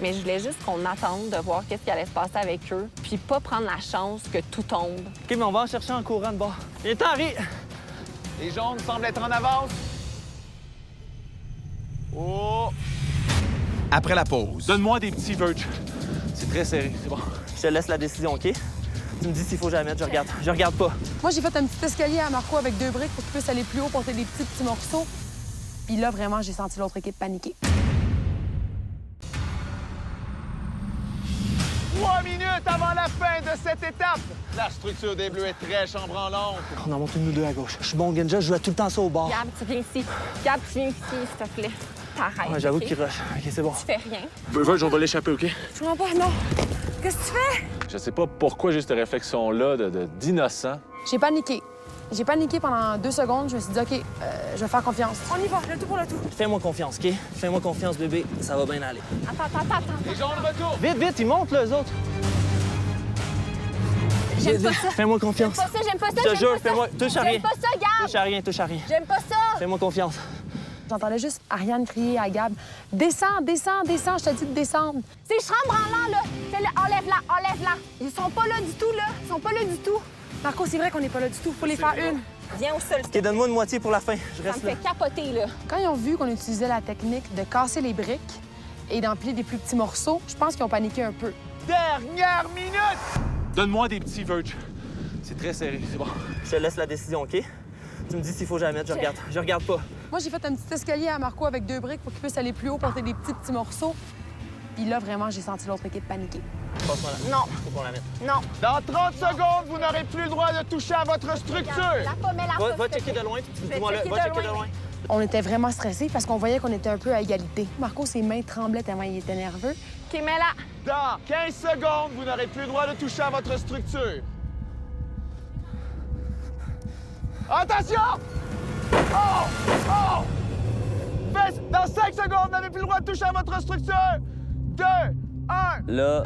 Mais je voulais juste qu'on attende de voir qu'est-ce qui allait se passer avec eux, puis pas prendre la chance que tout tombe. OK, mais on va en chercher en courant de bord. Viens-t'en, Harry. Les jaunes semblent être en avance. Oh! Après la pause. Donne-moi des petits Verge. C'est très serré, c'est bon. Je te laisse la décision, OK? Tu me dis s'il faut que je la mette, je regarde. Je regarde pas. Moi, j'ai fait un petit escalier à Marco avec 2 briques pour qu'il puisse aller plus haut, porter des petits morceaux. Puis là, vraiment, j'ai senti l'autre équipe paniquer. 3 minutes avant la fin de cette étape. La structure des Bleus est très chambranlante. On en monte une ou deux à gauche. Je suis bon au Genja, je joue tout le temps ça au bord. Gab, tu viens ici. Gab, tu viens ici, s'il te plaît. T'arrêtes. Ouais, j'avoue OK? qu'il rush. OK, c'est bon. Tu fais rien. Verge, on va l'échapper, OK? Je comprends pas, non. Qu'est-ce que tu fais? Je sais pas pourquoi j'ai cette réflexion-là d'innocent. J'ai paniqué. J'ai paniqué pendant 2 secondes. Je me suis dit, OK, je vais faire confiance. On y va, le tout pour le tout. Fais-moi confiance, OK? Fais-moi confiance, bébé. Ça va bien aller. Attends. Les jaunes retournent. Vite, vite, ils montent, là, eux autres. J'aime pas ça. Fais-moi confiance. J'aime pas ça, j'aime pas ça. Je te jure, fais-moi. Touche à rien. J'aime pas ça, Gab. Touche à rien, touche à rien. J'aime pas ça. Fais-moi confiance. J'entendais juste Ariane crier à Gab « Descends, descends, descends, je te dis de descendre. » C'est chambranlant, là. Fais-le, enlève-la, enlève-la. Ils sont pas là du tout, là. Ils sont pas là du tout. Marco, c'est vrai qu'on n'est pas là du tout. Faut les faire une. Viens au sol. OK, donne-moi une moitié pour la fin. Je Ça reste me là. fait capoter, là. Quand ils ont vu qu'on utilisait la technique de casser les briques et d'empiler des plus petits morceaux, je pense qu'ils ont paniqué un peu. Dernière minute! Donne-moi des petits Verge. C'est très serré, c'est bon. Je te laisse la décision, OK? Tu me dis s'il faut que je la mette, je regarde. Je regarde pas. Moi, j'ai fait un petit escalier à Marco avec 2 briques pour qu'il puisse aller plus haut, porter des petits morceaux. Puis là, vraiment, j'ai senti l'autre équipe paniquer. Passe-moi la... Non. Faut qu'on la mette. Non. Dans 30 secondes, vous n'aurez plus le droit de toucher à votre structure. La pomme, elle Va checker de loin. Dis-moi là. Va checker de loin. On était vraiment stressés parce qu'on voyait qu'on était un peu à égalité. Marco, ses mains tremblaient tellement il était nerveux. OK, mets-la. Dans 15 secondes, vous n'aurez plus le droit de toucher à votre structure. Attention! Oh! Oh! Dans 5 secondes, vous n'avez plus le droit de toucher à votre structure. 2, 1. Là,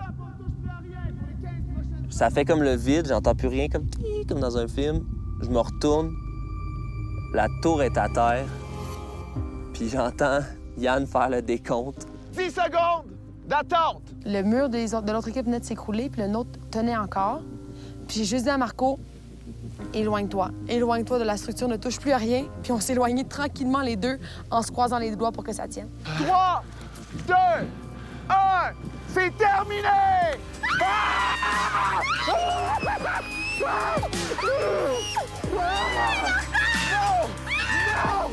ça fait comme le vide. J'entends plus rien, comme dans un film. Je me retourne. La tour est à terre. Puis j'entends Yann faire le décompte. 10 secondes d'attente. Le mur de l'autre équipe venait de s'écrouler, puis le nôtre tenait encore. Puis j'ai juste dit à Marco, éloigne-toi. Éloigne-toi de la structure, ne touche plus à rien. Puis on s'est éloignés tranquillement les deux en se croisant les doigts pour que ça tienne. 3, 2, 1. C'est terminé! Ah! Non!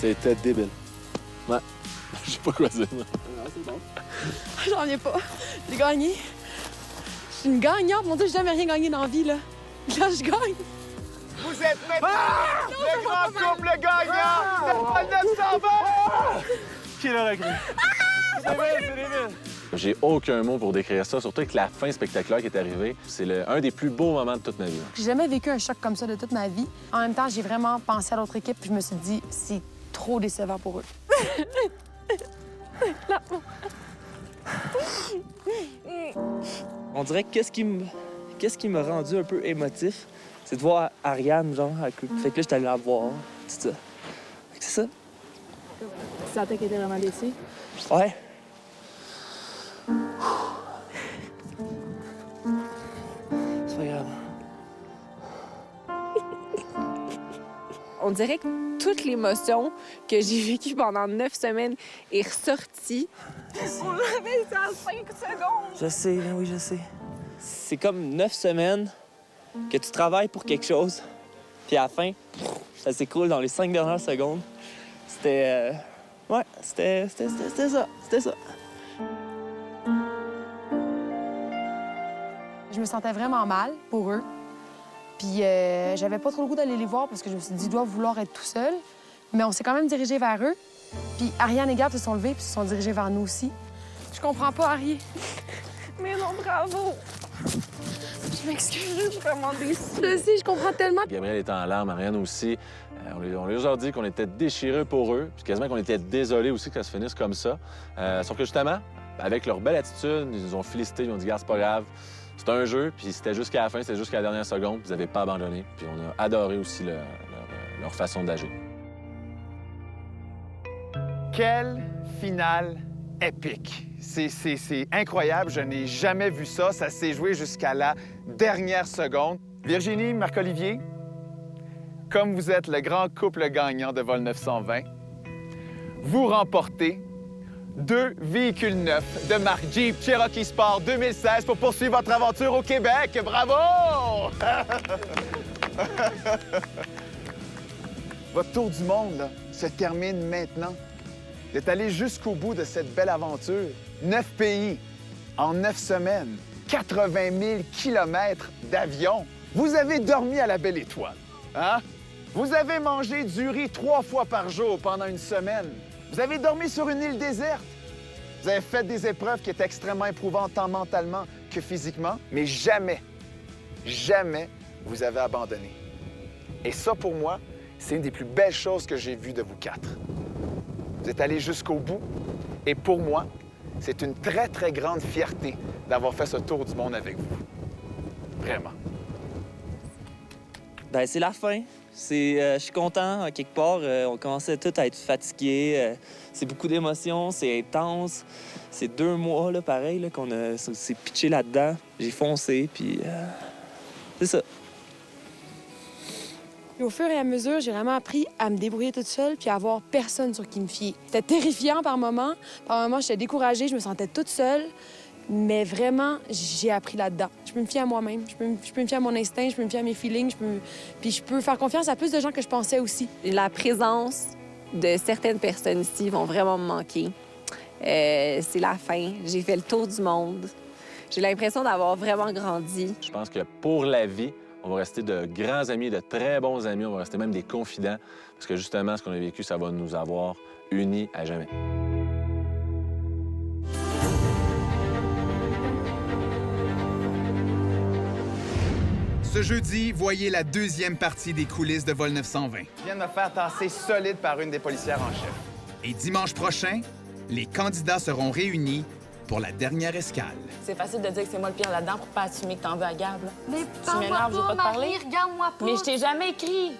C'était débile. Ouais. Je sais pas quoi dire. J'en reviens pas. J'ai gagné. Je suis une gagnante. Mon Dieu, j'ai jamais rien gagné dans la vie, là. Là, je gagne. Vous êtes maintenant le grand couple gagnant de Vol 920! Qui l'a cru? C'est débile. J'ai aucun mot pour décrire ça, surtout avec la fin spectaculaire qui est arrivée. C'est un des plus beaux moments de toute ma vie. J'ai jamais vécu un choc comme ça de toute ma vie. En même temps, j'ai vraiment pensé à l'autre équipe, puis je me suis dit, c'est trop décevant pour eux. On dirait que qu'est-ce qui m'a rendu un peu émotif, c'est de voir Ariane, genre, à coup. Fait que là, j'étais allé la voir, tout ça. Fait que c'est ça. Tu sentais qu'elle était vraiment déçue? Ouais. C'est pas grave. On dirait que toute l'émotion que j'ai vécue pendant 9 semaines est ressortie. On l'avait été en 5 secondes. Je sais, ben oui, je sais. C'est comme 9 semaines que tu travailles pour quelque chose, puis à la fin, ça s'écroule dans les 5 dernières secondes. C'était... Ouais, c'était ça. C'était ça. Je me sentais vraiment mal pour eux. Puis j'avais pas trop le goût d'aller les voir parce que je me suis dit, ils doivent vouloir être tout seuls. Mais on s'est quand même dirigé vers eux. Puis Ariane et Gab se sont levés puis se sont dirigés vers nous aussi. Je comprends pas, Ari. Mais non, bravo. Je m'excuse, je suis vraiment déçue. Je sais, je comprends tellement. Gabriel était en larmes, Ariane aussi. On leur a dit qu'on était déchirés pour eux, puis quasiment qu'on était désolés aussi que ça se finisse comme ça. Sauf que justement, avec leur belle attitude, ils nous ont félicités, ils ont dit « Gars, c'est pas grave, c'est un jeu, puis c'était jusqu'à la fin, c'était jusqu'à la dernière seconde, puis vous n'avez pas abandonné. » Puis on a adoré aussi leur façon d'agir. Quelle finale épique! C'est incroyable, je n'ai jamais vu ça. Ça s'est joué jusqu'à la dernière seconde. Virginie, Marc-Olivier, comme vous êtes le grand couple gagnant de Vol 920, vous remportez 2 véhicules neufs de marque Jeep Cherokee Sport 2016 pour poursuivre votre aventure au Québec. Bravo! Votre tour du monde là, se termine maintenant. Vous êtes allé jusqu'au bout de cette belle aventure. 9 pays, en 9 semaines, 80 000 kilomètres d'avion. Vous avez dormi à la Belle Étoile, hein? Vous avez mangé du riz 3 fois par jour pendant une semaine. Vous avez dormi sur une île déserte. Vous avez fait des épreuves qui étaient extrêmement éprouvantes tant mentalement que physiquement, mais jamais, jamais vous avez abandonné. Et ça, pour moi, c'est une des plus belles choses que j'ai vues de vous 4. Vous êtes allés jusqu'au bout, et pour moi, c'est une très, très grande fierté d'avoir fait ce tour du monde avec vous. Vraiment. Ben, c'est la fin. Je suis content, en quelque part. On commençait tous à être fatigués. C'est beaucoup d'émotions, c'est intense. C'est 2 mois, là, pareil, là, qu'on s'est pitché là-dedans. J'ai foncé, puis c'est ça. Puis au fur et à mesure, j'ai vraiment appris à me débrouiller toute seule puis à avoir personne sur qui me fier. C'était terrifiant par moments. Par moments, j'étais découragée, je me sentais toute seule. Mais vraiment, j'ai appris là-dedans. Je peux me fier à moi-même. Je peux me fier à mon instinct, je peux me fier à mes feelings. Puis je peux faire confiance à plus de gens que je pensais aussi. La présence de certaines personnes ici vont vraiment me manquer. C'est la fin. J'ai fait le tour du monde. J'ai l'impression d'avoir vraiment grandi. Je pense que pour la vie, on va rester de grands amis, de très bons amis. On va rester même des confidents. Parce que justement, ce qu'on a vécu, ça va nous avoir unis à jamais. Ce jeudi, voyez la 2e partie des coulisses de Vol 920. Je viens de me faire tasser solide par une des policières en chef. Et dimanche prochain, les candidats seront réunis pour la dernière escale. C'est facile de dire que c'est moi le pire là-dedans pour pas assumer que t'en veux à Gab. Là. Mais tu m'énerves, je vais pas te parler. Regarde-moi pas. Mais je t'ai jamais écrit.